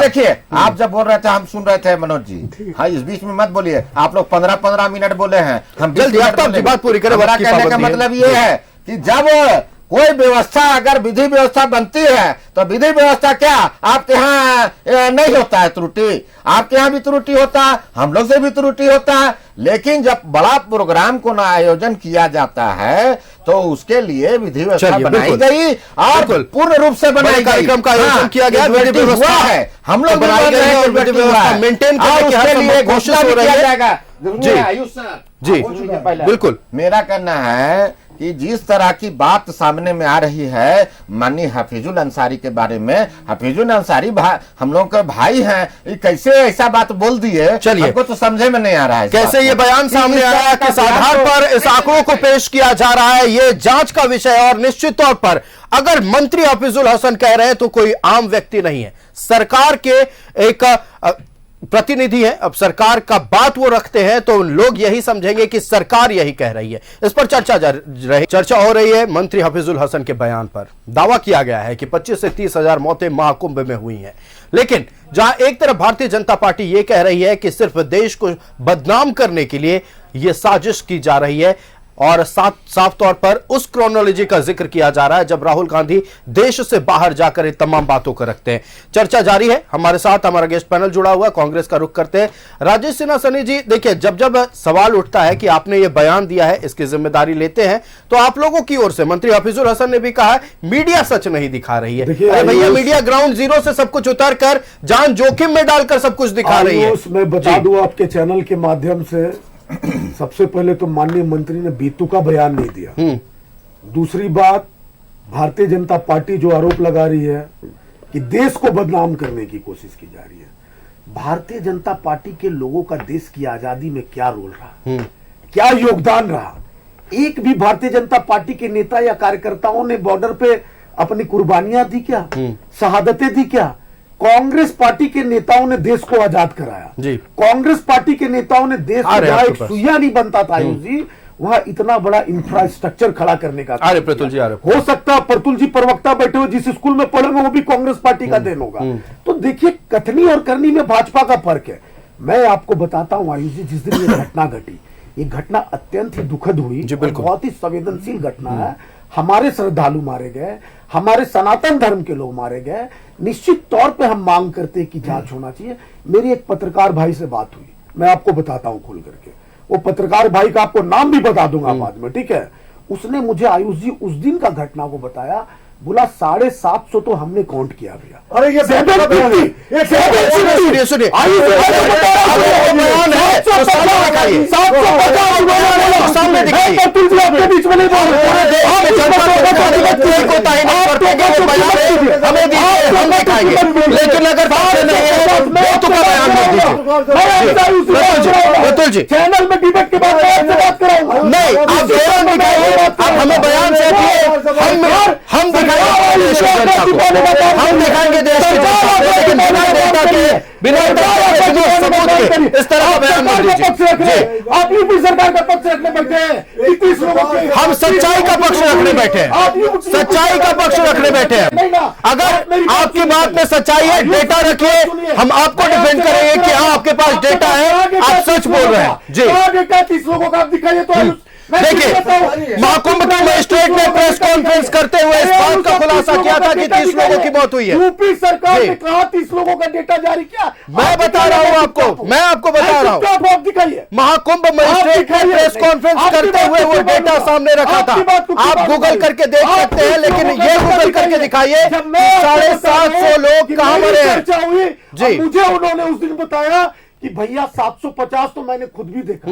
देखिए, आप जब बोल रहे थे हम सुन रहे थे मनोज जी, हाँ इस बीच में मत बोलिए। आप लोग 15-15 मिनट बोले हैं, हम जल्दी बात पूरी करें। कहने का मतलब ये है कि जब कोई व्यवस्था अगर विधि व्यवस्था बनती है तो विधि व्यवस्था क्या आपके यहाँ नहीं होता है त्रुटि? आपके यहाँ भी त्रुटि होता है, हम लोग से भी त्रुटि होता है। लेकिन जब बड़ा प्रोग्राम को ना आयोजन किया जाता है तो उसके लिए विधि व्यवस्था बनाई गई और पूर्ण रूप से बनाई गई, कार्यक्रम का आयोजन किया गया, विधि व्यवस्था है, हम लोग बनाई गई और विधि व्यवस्था मेंटेन करने के लिए घोषणा भी किया जाएगा। आयुष सर जी बिल्कुल, मेरा कहना है कि जिस तरह की बात सामने में आ रही है माननीय हफीजुल अंसारी के बारे में, हफीजुल अंसारी हम लोग के भाई हैं, कैसे ऐसा बात बोल दिए? चलिए, हमको तो समझे में नहीं आ रहा है कैसे ये बयान सामने आया, किस आधार पर इस आंकड़ों को पेश किया जा रहा है, ये जांच का विषय है। और निश्चित तौर पर अगर मंत्री हफीजुल हसन कह रहे हैं तो कोई आम व्यक्ति नहीं है, सरकार के एक प्रतिनिधि है। अब सरकार का बात वो रखते हैं तो लोग यही समझेंगे कि सरकार यही कह रही है। इस पर चर्चा हो रही है। मंत्री हफीजुल हसन के बयान पर दावा किया गया है कि 25 से 30 हजार मौतें महाकुंभ में हुई हैं, लेकिन जहां एक तरफ भारतीय जनता पार्टी यह कह रही है कि सिर्फ देश को बदनाम करने के लिए यह साजिश की जा रही है और साफ तौर पर उस क्रोनोलॉजी का जिक्र किया जा रहा है जब राहुल गांधी देश से बाहर जाकर इन तमाम बातों को रखते हैं। चर्चा जारी है। हमारे साथ हमारा गेस्ट पैनल जुड़ा हुआ है, कांग्रेस का रुख करते हैं राजेश सिन्हा। सनी जी, देखिए, जब जब सवाल उठता है कि आपने ये बयान दिया है, इसकी जिम्मेदारी लेते हैं, तो आप लोगों की ओर से मंत्री हफीजुल हसन ने भी कहा है मीडिया सच नहीं दिखा रही है। अरे भैया, मीडिया ग्राउंड जीरो से सब कुछ उतर कर जान जोखिम में डालकर सब कुछ दिखा रही है। मैं बता दूं आपके चैनल के माध्यम से, सबसे पहले तो माननीय मंत्री ने बेतुका बयान नहीं दिया। दूसरी बात, भारतीय जनता पार्टी जो आरोप लगा रही है कि देश को बदनाम करने की कोशिश की जा रही है, भारतीय जनता पार्टी के लोगों का देश की आजादी में क्या रोल रहा, क्या योगदान रहा? एक भी भारतीय जनता पार्टी के नेता या कार्यकर्ताओं ने बॉर्डर पे अपनी कुर्बानियां दी क्या, शहादतें दी क्या? कांग्रेस पार्टी के नेताओं ने देश को आजाद कराया जी। कांग्रेस पार्टी के नेताओं ने देश में जहां एक सुइया नहीं बनता था आयुष जी, वहां इतना बड़ा इंफ्रास्ट्रक्चर खड़ा करने का प्रतुल जी हो सकता है। प्रतुल जी प्रवक्ता बैठे हो, जिस स्कूल में पढ़ेंगे वो भी कांग्रेस पार्टी का देन होगा। तो देखिए, कथनी और करनी में भाजपा का फर्क है। मैं आपको बताता हूं आयुष जी, जिस दिन ये घटना घटी, ये घटना अत्यंत ही दुखद हुई, बहुत ही संवेदनशील घटना है। हमारे श्रद्धालु मारे गए, हमारे सनातन धर्म के लोग मारे गए। निश्चित तौर पे हम मांग करते हैं कि जांच होना चाहिए। मेरी एक पत्रकार भाई से बात हुई, मैं आपको बताता हूं खुल करके। वो पत्रकार भाई का आपको नाम भी बता दूंगा बाद में, ठीक है? उसने मुझे आयुष जी उस दिन का घटना को बताया, बोला 750 तो हमने काउंट किया भैया। अरे ये लेकिन अगर चैनल में डिबेट के बाद बात कराऊंगा नहीं, आप बयान दिखाइए, आप हमें बयान से हम दिखाएंगे देश की जनता को, हम दिखाएंगे देश की जनता को, लेकिन बिना सबूत के इस तरह का बयान मत दीजिए। आप यूपी सरकार का पक्ष रखने बैठे हैं, हम सच्चाई का पक्ष रखने बैठे हैं, सच्चाई का पक्ष रखने बैठे हैं। अगर आपकी बात में सच्चाई है, डेटा रखिए, हम आपको डिफेंड करेंगे कि हाँ आपके पास डेटा है, आप सच बोल रहे हैं जी। डेटा 30 लोगों का आप दिखाइए तो देखिए, महाकुंभ के मजिस्ट्रेट ने प्रेस कॉन्फ्रेंस करते हुए इस बात का खुलासा किया था कि 30 लोगों की मौत हुई है। यूपी सरकार ने कहा 30 लोगों का डेटा जारी किया। मैं बता रहा हूं आपको, मैं आपको बता रहा हूं, आप दिखाइए। महाकुंभ मजिस्ट्रेट ने प्रेस कॉन्फ्रेंस करते हुए वो डेटा सामने रखा था। आप गूगल करके देख सकते हैं, लेकिन ये गूगल करके दिखाइए 750 लोग कहां मरे हैं। जी, मुझे उन्होंने उस दिन बताया कि भैया 750 तो मैंने खुद भी देखा।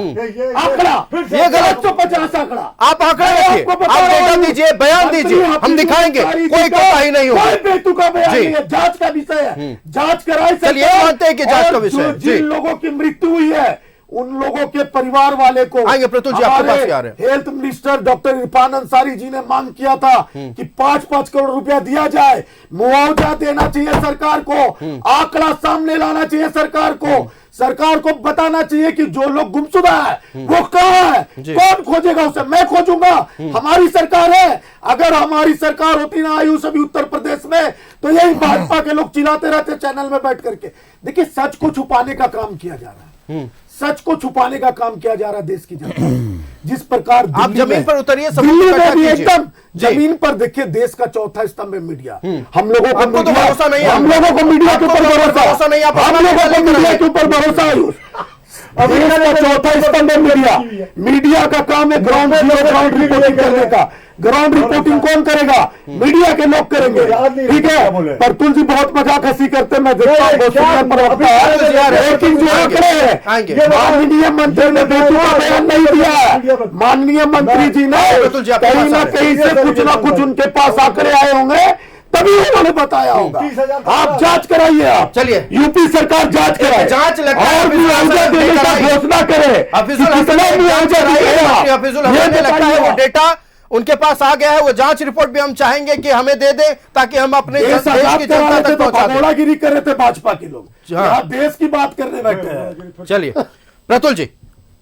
आंकड़ा ये गलत, 750 आंकड़ा। आप आंकड़ा रखिए, आप डेटा दीजिए, बयान दीजिए, हम दिखाएंगे, कोई कोताही नहीं होगी। कोई बेतुका बयान नहीं है, जांच का विषय है, जांच कराए। चलिए मानते हैं कि जांच का विषय है। जिन लोगों की मृत्यु हुई है उन लोगों के परिवार वाले को आएंगे प्रतुल जी, आपके पास आ रहे हैं। Health minister doctor Irfan Ansari ji ने मांग किया था कि 5-5 करोड़ रुपया दिया जाए, मुआवजा देना चाहिए सरकार को, आंकड़ा सामने लाना चाहिए सरकार को, सरकार को बताना चाहिए कि जो लोग गुमशुदा है वो कहां है, कौन खोजेगा उसे, मैं खोजूंगा, हमारी सरकार है। अगर हमारी सरकार होती ना आयुष अभी उत्तर प्रदेश में, तो यही भाजपा के लोग चिल्लाते रहते चैनल में बैठ करके। देखिए, सच को छुपाने का काम किया जा रहा है, सच को छुपाने का काम किया जा रहा है देश की जनता। जिस प्रकार आप जमीन पर उतरिए, दिल्ली में भी एकदम जमीन पर देखिए, देश का चौथा स्तंभ है मीडिया। हम लोगों को तो भरोसा नहीं है, हम लोगों को मीडिया के ऊपर भरोसा नहीं, आप हम लोगों को मीडिया के ऊपर भरोसा है। देश का चौथा स्तंभ है मीडिया। मीडिया का काम है ग्राउंड रिपोर्टिंग करने का। ग्राउंड रिपोर्टिंग कौन करेगा? मीडिया के लोग करेंगे, ठीक है। प्रतुल जी बहुत मजाक हंसी करते, मैं देखता हूं, लेकिन जो आंकड़े हैं, माननीय मंत्री ने बेतुका बयान नहीं दिया। माननीय मंत्री जी ने कहीं ना कहीं से कुछ ना कुछ उनके पास आंकड़े आए होंगे, तभी उन्होंने बताया होगा। आप जांच कराइए, आप चलिए, यूपी सरकार जांच कराए, जांच लगता है, और मुआवजा देने का घोषणा करे। हफीजुल हसन लगता है वो डेटा उनके पास आ गया है, वो जांच रिपोर्ट भी हम चाहेंगे कि हमें दे दे, ताकि हम अपने देश की जनता तक पहुंचा दें। भगोड़ागिरी कर रहे थे भाजपा के लोग, यहाँ देश की बात करने बैठे हैं। चलिए प्रतुल जी,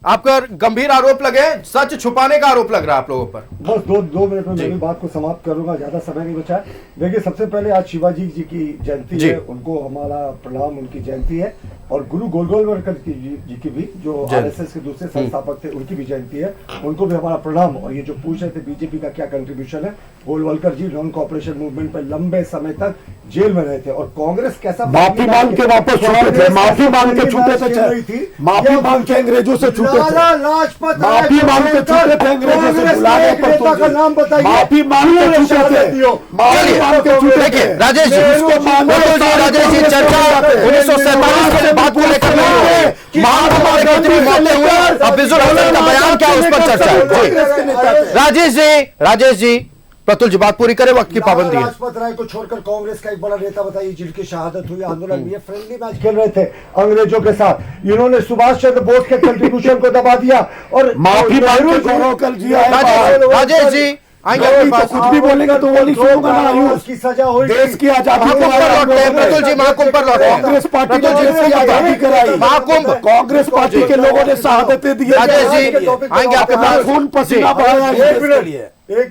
आपका गंभीर आरोप लगे, सच छुपाने का आरोप लग रहा है आप लोगों पर। बस दो मिनट में मेरी बात को समाप्त करूंगा, ज्यादा समय नहीं बचा। देखिए, सबसे पहले आज शिवाजी जी की जयंती है, उनको हमारा प्रणाम, उनकी जयंती है। और गुरु गोलवलकर जी की भी, जो आरएसएस के दूसरे संस्थापक थे, उनकी भी जयंती है, उनको भी हमारा प्रणाम। और ये जो पूछ रहे थे बीजेपी का क्या कंट्रीब्यूशन है, गोलवलकर जी नॉन कॉपरेशन मूवमेंट पर लंबे समय तक जेल में रहे थे, और कांग्रेस कैसा माफी मांग के वापस छूटे थे, माफी मांग के छूटे थे, माफी मांग के अंग्रेजों से छूटे थे, माफी मांग के छूटे थे, अंग्रेजों से बुलाने पर का नाम बताइए, माफी मांग के छूटे थे, माफी मांग के छूटे थे। राजेश जी, राजेश जी, चर्चा 1947 के बात को लेकर महाकुंभ में कितनी मौतें हुई, हफीजुल हसन का बयान क्या, उस पर चर्चा है। राजेश जी, प्रतुल जी बात पूरी करें, वक्त की पाबंदी है। लाजपत राय को छोड़कर कांग्रेस का एक बड़ा नेता बताइए जिनकी शहादत हुई आंदोलन में। फ्रेंडली मैच खेल रहे थे अंग्रेजों के साथ, इन्होंने सुभाष चंद्र बोस के कंट्रीब्यूशन को दबा दिया और माफी मांग जी। राजेश जी आएंगे आपके पास, कुछ भी बोलेगा तो वो नहीं सुनूंगा ना। उसकी सजा हुई, देश की आजादी महाकुंभ पर लौटते हैं प्रतुल जी, महाकुंभ पर लौटते हैं। कांग्रेस पार्टी ने आजादी कराई, महाकुंभ कांग्रेस पार्टी के लोगों ने शहादतें दी। राजेश जी आएंगे आपके पास, खून पसीना बहाया एक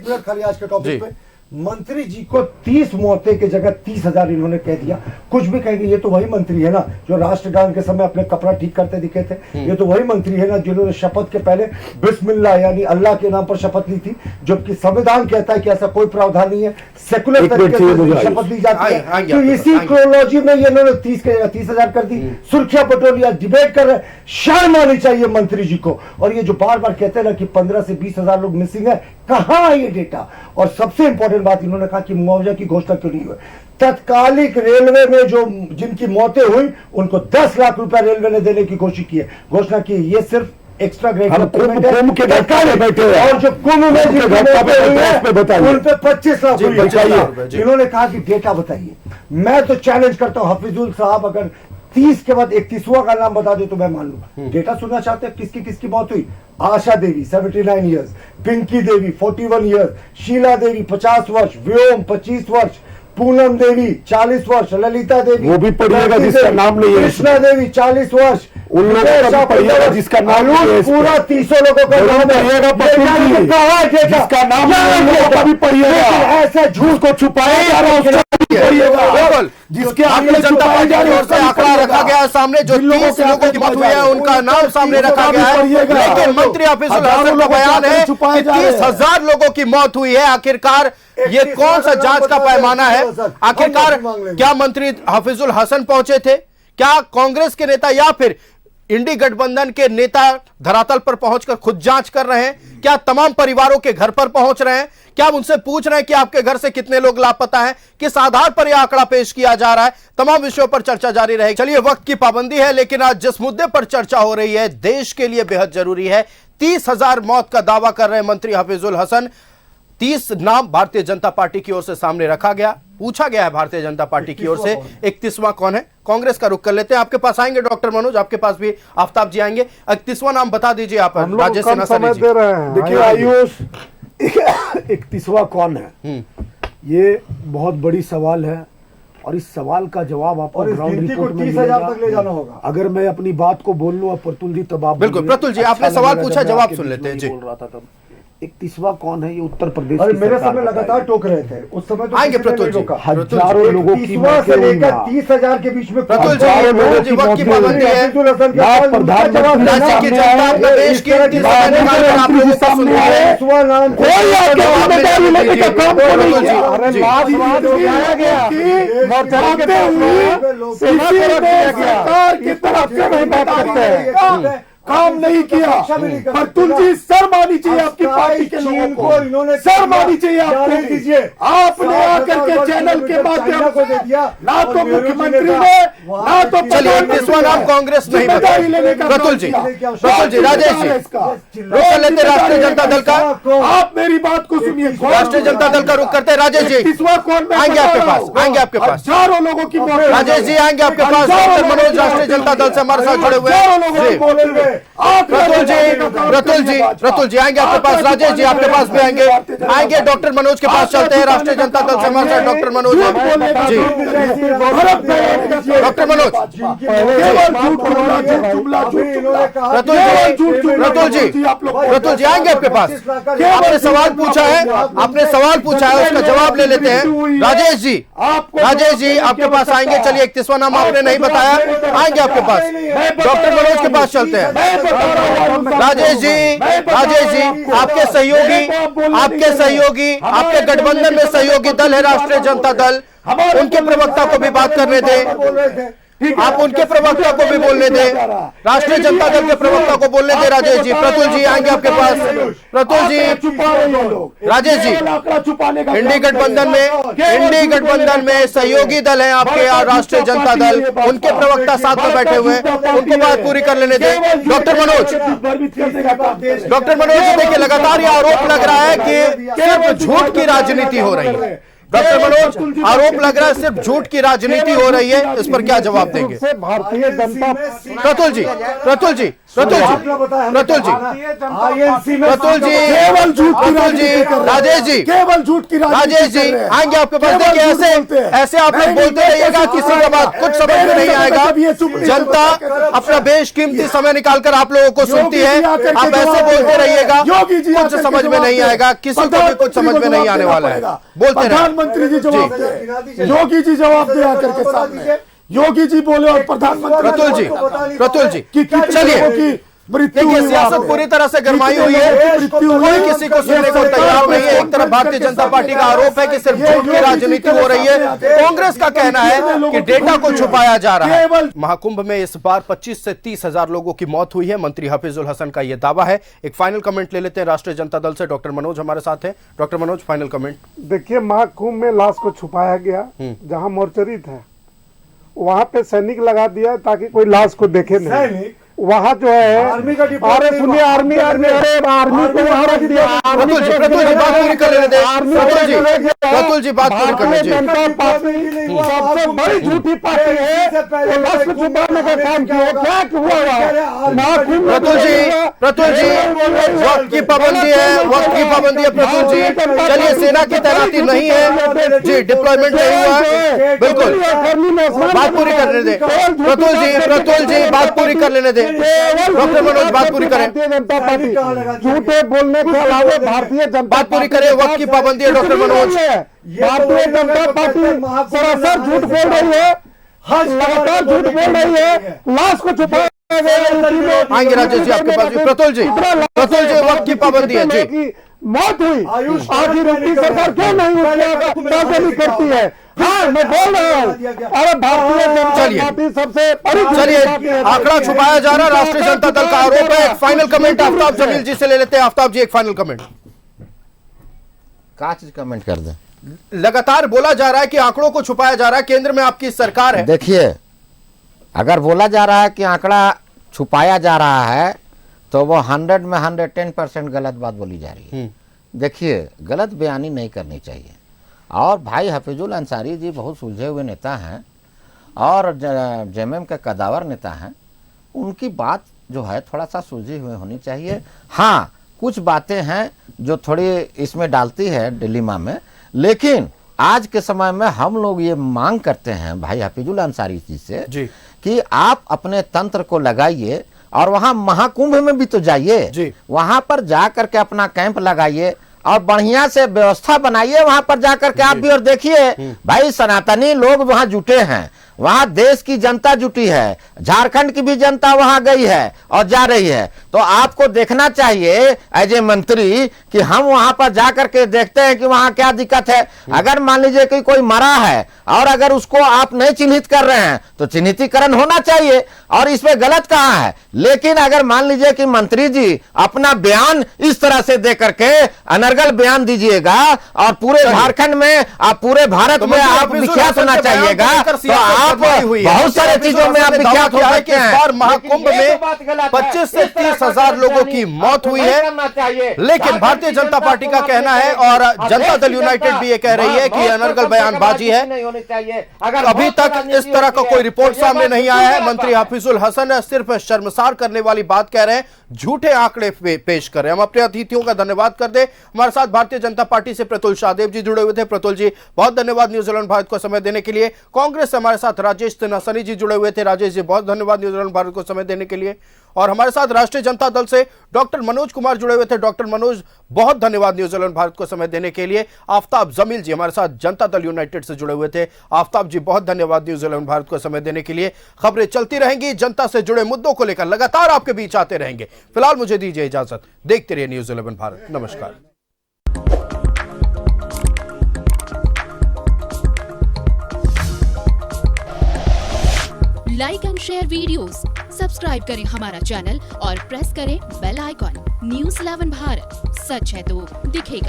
मिनट खाली आज के टॉपिक पे। मंत्री जी को 30 मौतें की जगह 30,000 इन्होंने कह दिया। कुछ भी कहेंगे, ये तो वही मंत्री है ना जो राष्ट्रगान के समय अपने कपड़ा ठीक करते दिखे थे। ये तो वही मंत्री है ना जिन्होंने शपथ के पहले बिस्मिल्लाह यानी अल्लाह के नाम पर शपथ ली थी, जबकि संविधान कहता है कि ऐसा कोई प्रावधान नहीं है, सेकुलर तरीके से शपथ दी जाती है। तो इसी क्रोनोलॉजी में इन्होंने 30 के 30,000 कर दी। सुर्खिया पटोलिया डिबेट कर रहे, शर्म आनी चाहिए मंत्री जी को। और ये जो बार बार कहते हैं ना कि 15 से 20,000 लोग मिसिंग है, कहां है ये डेटा? और सबसे इंपॉर्टेंट बात, इन्होंने कहा कि मुआवजा की घोषणा क्यों नहीं हुई। तत्कालिक रेलवे में जो जिनकी मौतें हुई उनको 10 लाख रुपया रेलवे ने देने की घोषणा की। ये सिर्फ एक्स्ट्रा ग्रेड कुंभ के बैठे और जो कुंभ में उन पे 25 लाख रुपया। इन्होंने कहा कि डेटा बताइए। मैं तो चैलेंज करता हूं हफीजुल साहब, अगर 30 के बाद 31वां का नाम बता दे तो मैं मान लूंगा। डेटा सुनना चाहते हैं किसकी किसकी मौत हुई? आशा देवी 79 ईयर्स, पिंकी देवी 41 ईयर्स, शीला देवी 50 वर्ष, व्योम 25 वर्ष, पूनम देवी 40 वर्ष, ललिता देवी वो भी पढ़िएगा जिसका नाम नहीं है, कृष्णा देवी 40 वर्ष, उन लोगों का पढ़िएगा जिसका नाम नहीं है, पूरा 300 लोगों का नाम पढ़िएगा, जिसका नाम नहीं है, पढ़िएगा। ऐसा झूठ को छुपाया जा रहा है। बिल्कुल, जिसके भारतीय जनता पार्टी की ओर से आंकड़ा रखा गया है सामने, जो 30 लोगों की मौत हुई है उनका नाम सामने रखा गया है, लेकिन मंत्री हफीजुल हसन का बयान है कि 30,000 लोगों की मौत हुई है। आखिरकार ये कौन सा जांच का पैमाना है? आखिरकार क्या मंत्री हफीजुल हसन पहुंचे थे? क्या कांग्रेस के नेता या फिर इंडी गठबंधन के नेता धरातल पर पहुंचकर खुद जांच कर रहे हैं? क्या तमाम परिवारों के घर पर पहुंच रहे हैं? क्या उनसे पूछ रहे हैं कि आपके घर से कितने लोग लापता हैं? किस आधार पर यह आंकड़ा पेश किया जा रहा है? तमाम विषयों पर चर्चा जारी रहेगी। चलिए, वक्त की पाबंदी है, लेकिन आज जिस मुद्दे पर चर्चा हो रही है देश के लिए बेहद जरूरी है। 30,000 मौत का दावा कर रहे हैं मंत्री हफीजुल हसन। 30 नाम भारतीय जनता पार्टी की ओर से सामने रखा गया, पूछा गया है भारतीय जनता पार्टी की ओर से 31वां कौन है? कांग्रेस का रुख कर लेते हैं। आपके पास आएंगे डॉक्टर मनोज, आपके पास भी आफ्ताब जी आएंगे। 31वां नाम बता दीजिए आप। राजेश सिन्हा सर जी। देखिए आयुष, 31वां कौन है, ये बहुत बड़ी सवाल है और इस सवाल का जवाब आपको ग्राउंड रिपोर्ट में 30,000 तक ले जाना होगा। अगर मैं अपनी बात को बोल लूं, प्रतुल जी तब आप बिल्कुल, प्रतुल जी आपने सवाल पूछा, जवाब सुन लेते हैं जी। बोल रहा था तब 31वां कौन है? ये उत्तर प्रदेश अरे की मेरे सरकार समय लगातार टोक रहे थे उस समय तो आएंगे किसी ने प्रतुल नहीं जी। रोका। हजारों लोगों की 30वां से लेकर 30,000 के बीच में प्रतुल जी, हजारों लोगों प्रतुल जी, वक्त की पाबंदी है। हफीजुल हसन के आप सवाल प्रधानमंत्री जवाब देना। राज्य की जनता अपना देश की इस तरह समय निकालकर आप लोगों को सुन रही है। 30वां नाम कोई आके जिम्मेदारी लेने का काम को नहीं प्रतुल जी, किया। अरे जी। लाश वाद उठाया गया कि मोर्चाते हुए सरकार की तरफ से नहीं बात करते हैं, काम नहीं किया। प्रतुल जी, शर्म आनी चाहिए आपकी पार्टी के लोगों को, इन्होंने शर्म आनी चाहिए आपको। आपने आकर के चैनल के माध्यम को दे से दिया ना तो मुख्यमंत्री ने ना तो चलिए, 31वां नाम कांग्रेस नहीं जिम्मेदारी लेने का प्रतुल जी, काम किया। प्रतुल जी, राजेश जी, रुख कर लेते राष्ट्रीय जनता दल का। आप मेरी बात को सुनिए। राष्ट्रीय जनता दल का रुख करते हैं। राजेश जी 31वां कौन? मैं आएंगे बता आपके रहा पास, हूं। आएंगे आपके पास। हजारों लोगों की मौत। राजेश जी आएंगे आपके पास। डॉक्टर मनोज राष्ट्रीय जनता दल से हमारे साथ जुड़े हुए हैं। प्रतुल जी आएंगे आपके पास। राजेश जी आपके पास भी आएंगे। आएंगे डॉक्टर मनोज के पास चलते हैं। राष्ट्रीय जनता दल से हमारे साथ डॉक्टर मनोज जी। डॉक्टर मनोज, प्रतुल जी आएंगे आपके पास। आपने सवाल पूछा है, आपने सवाल पूछा है, उसका जवाब ले लेते हैं। राजेश जी आपके पास आएंगे। चलिए, 31वां नाम आपने नहीं बताया, आएंगे आपके पास। डॉक्टर मनोज के पास चलते हैं। राजेश जी आपके सहयोगी, आपके गठबंधन में सहयोगी दल है राष्ट्रीय जनता दल, उनके प्रवक्ता को भी बात करने दें। आप उनके प्रवक्ता को भी बोलने दें, राष्ट्रीय जनता दल के प्रवक्ता को बोलने दें। राजेश जी, प्रतुल जी आएंगे आपके पास। प्रतुल जी, राजेश जी, इंडी गठबंधन में सहयोगी दल है आपके राष्ट्रीय जनता दल, उनके प्रवक्ता साथ में बैठे हुए हैं, उनको बात पूरी कर लेने दें। डॉक्टर मनोज जी, देखिए लगातार ये आरोप लग रहा है कि सिर्फ झूठ की राजनीति हो रही है। डॉक्टर मनोज, आरोप लग रहा है सिर्फ झूठ की राजनीति हो रही है, इस पर क्या जवाब देंगे? भारतीय जनता प्रतुल जी केवल झूठ की राजेश जी आएंगे आपके पास। देखिए ऐसे आप लोग बोलते रहिएगा, किसी का बात कुछ समझ में नहीं आएगा। जनता अपना बेशकीमती समय निकालकर आप लोगों को सुनती है, आप ऐसे बोलते रहिएगा, कुछ समझ में नहीं आएगा, किसी को भी कुछ समझ में नहीं आने वाला है। बोलते रहे। प्रधानमंत्री जी जवाब दे, योगी जी जवाब दे आकर के सामने। योगी जी बोले और प्रधानमंत्री प्रतुल जी चलिए, देखिए सियासत पूरी तरह से गरमाई हुई है, कोई किसी को सुनने को तैयार नहीं है। एक तरफ भारतीय जनता पार्टी का आरोप है कि सिर्फ झूठ की राजनीति हो रही है, कांग्रेस का कहना है कि डेटा को छुपाया जा रहा है। महाकुंभ में इस बार 25 से 30,000 लोगों की मौत हुई है, मंत्री हफीजुल हसन का यह दावा है। एक फाइनल कमेंट ले लेते हैं राष्ट्रीय जनता दल से। डॉक्टर मनोज हमारे साथ हैं। Doctor Manoj, final comment. देखिए, महाकुंभ में लाश को छुपाया गया, जहां मोर्चरी था वहां पे सैनिक लगा दिया ताकि कोई लाश को देखे नहीं। वहाँ जो है आर्मी का अरे सुनिए, आर्मी को वहाँ रख दिया। प्रतुल जी बात पूरी कर लेने दें। प्रतुल जी बात पूरी कर लीजिए। जनता पार्टी सबसे बड़ी झूठी पार्टी है, लाश को छुपाने का काम किया। क्या हुआ? प्रतुल जी वक्त की पाबंदी है। प्रतुल जी चलिए, सेना की तैनाती नहीं है जी, डिप्लॉयमेंट नहीं हुआ है, बिल्कुल बात पूरी करने दें। प्रतुल जी बात पूरी कर लेने दें। केवल डॉक्टर मनोज बात पूरी करें। भारतीय जनता पार्टी झूठे बोलने के अलावा भारतीय जनता बात पूरी करें, वक्त की पाबंदी है डॉक्टर मनोज। भारतीय जनता पार्टी सरासर झूठ बोल रही है, लगातार झूठ बोल रही है, लाश को छुपाया गया। आएंगे राजेश जी आपके पास भी। प्रतुल जी वक्त की पाबंदी है जी। मौत हुई, आज ही रुकती सरकार क्यों नहीं करती है? हाँ, मैं बोल रहा हूँ, अरे भारतीय जनता पार्टी सबसे बड़ी। चलिए, आंकड़ा छुपाया जा रहा है, राष्ट्रीय जनता दल का आरोप है। एक फाइनल कमेंट आफ्ताब जमील जी से ले लेते हैं। आफ्ताब जी, एक फाइनल कमेंट। क्या चीज कमेंट कर दें? लगातार बोला जा रहा है कि आंकड़ों को छुपाया जा रहा है, केंद्र में आपकी सरकार है। देखिए, अगर बोला जा रहा है कि आंकड़ा छुपाया जा रहा है तो वो 100 में 110% गलत बात बोली जा रही है। देखिए, गलत बयानी नहीं करनी चाहिए। और भाई हफीजुल अंसारी जी बहुत सुलझे हुए नेता हैं और जेएमएम के कदावर नेता हैं। उनकी बात जो है थोड़ा सा सुलझी हुई होनी चाहिए। हाँ, कुछ बातें हैं जो थोड़ी इसमें डालती है डिलीमा में, लेकिन आज के समय में हम लोग ये मांग करते हैं भाई हफीजुल अंसारी जी से कि आप अपने तंत्र को लगाइए और वहां महाकुंभ में भी तो जाइए, वहां पर जाकर के अपना कैंप लगाइए और बढ़िया से व्यवस्था बनाइए। वहां पर जाकर के आप भी और देखिए भाई, सनातनी लोग वहां जुटे हैं, वहां देश की जनता जुटी है, झारखंड की भी जनता वहां गई है और जा रही है। तो आपको देखना चाहिए एज ए मंत्री कि हम वहां पर जाकर के देखते हैं कि वहां क्या दिक्कत है। अगर मान लीजिए कि कोई मरा है और अगर उसको आप नहीं चिन्हित कर रहे हैं तो चिन्हितीकरण होना चाहिए और इसमें गलत कहाँ है। लेकिन अगर मान लीजिए कि मंत्री जी अपना बयान इस तरह से दे करके अनर्गल बयान दीजिएगा और पूरे झारखंड में आप पूरे भारत में आप विख्यात होना चाहिएगा, तो आप बहुत सारे चीजों में आप विख्यात हो सकते हैं। इस बार महाकुंभ में 25 से 30 हजार लोगों की मौत हुई है, लेकिन भारतीय जनता पार्टी का कहना है और जनता दल यूनाइटेड भी ये कह रही है कि अनर्गल बयानबाजी है। अभी तक इस तरह का कोई रिपोर्ट सामने नहीं आया है। मंत्री हफीजुल हसन सिर्फ शर्मसार करने वाली बात कह रहे हैं, झूठे आंकड़े पेश कर रहे हैं। हम अपने अतिथियों का धन्यवाद कर दे। हमारे साथ भारतीय जनता पार्टी से प्रतुल शाहदेव जी जुड़े हुए थे। प्रतुल जी, बहुत धन्यवाद न्यूजीलैंड भारत को समय देने के लिए। कांग्रेस से हमारे साथ राजेश तिनासनी जी जुड़े हुए थे। राजेश जी, बहुत धन्यवाद न्यूजीलैंड भारत को समय देने के लिए। और हमारे साथ राष्ट्रीय जनता दल से डॉक्टर मनोज कुमार जुड़े हुए थे। डॉक्टर मनोज, बहुत धन्यवाद न्यूजीलैंड भारत को समय देने के लिए। आफ्ताब जमील जी हमारे साथ जनता दल यूनाइटेड से जुड़े हुए थे। आफ्ताब जी, बहुत धन्यवाद न्यूजीलैंड भारत को समय देने के लिए। खबरें चलती रहेंगी, जनता से जुड़े मुद्दों को लेकर लगातार आपके बीच आते रहेंगे। फिलहाल मुझे दीजिए इजाजत, देखते रहिए न्यूज़ 11 भारत। नमस्कार। Like and share videos, subscribe करें हमारा चैनल और प्रेस करें बेल आइकॉन। न्यूज़ 11 भारत, सच है तो दिखेगा।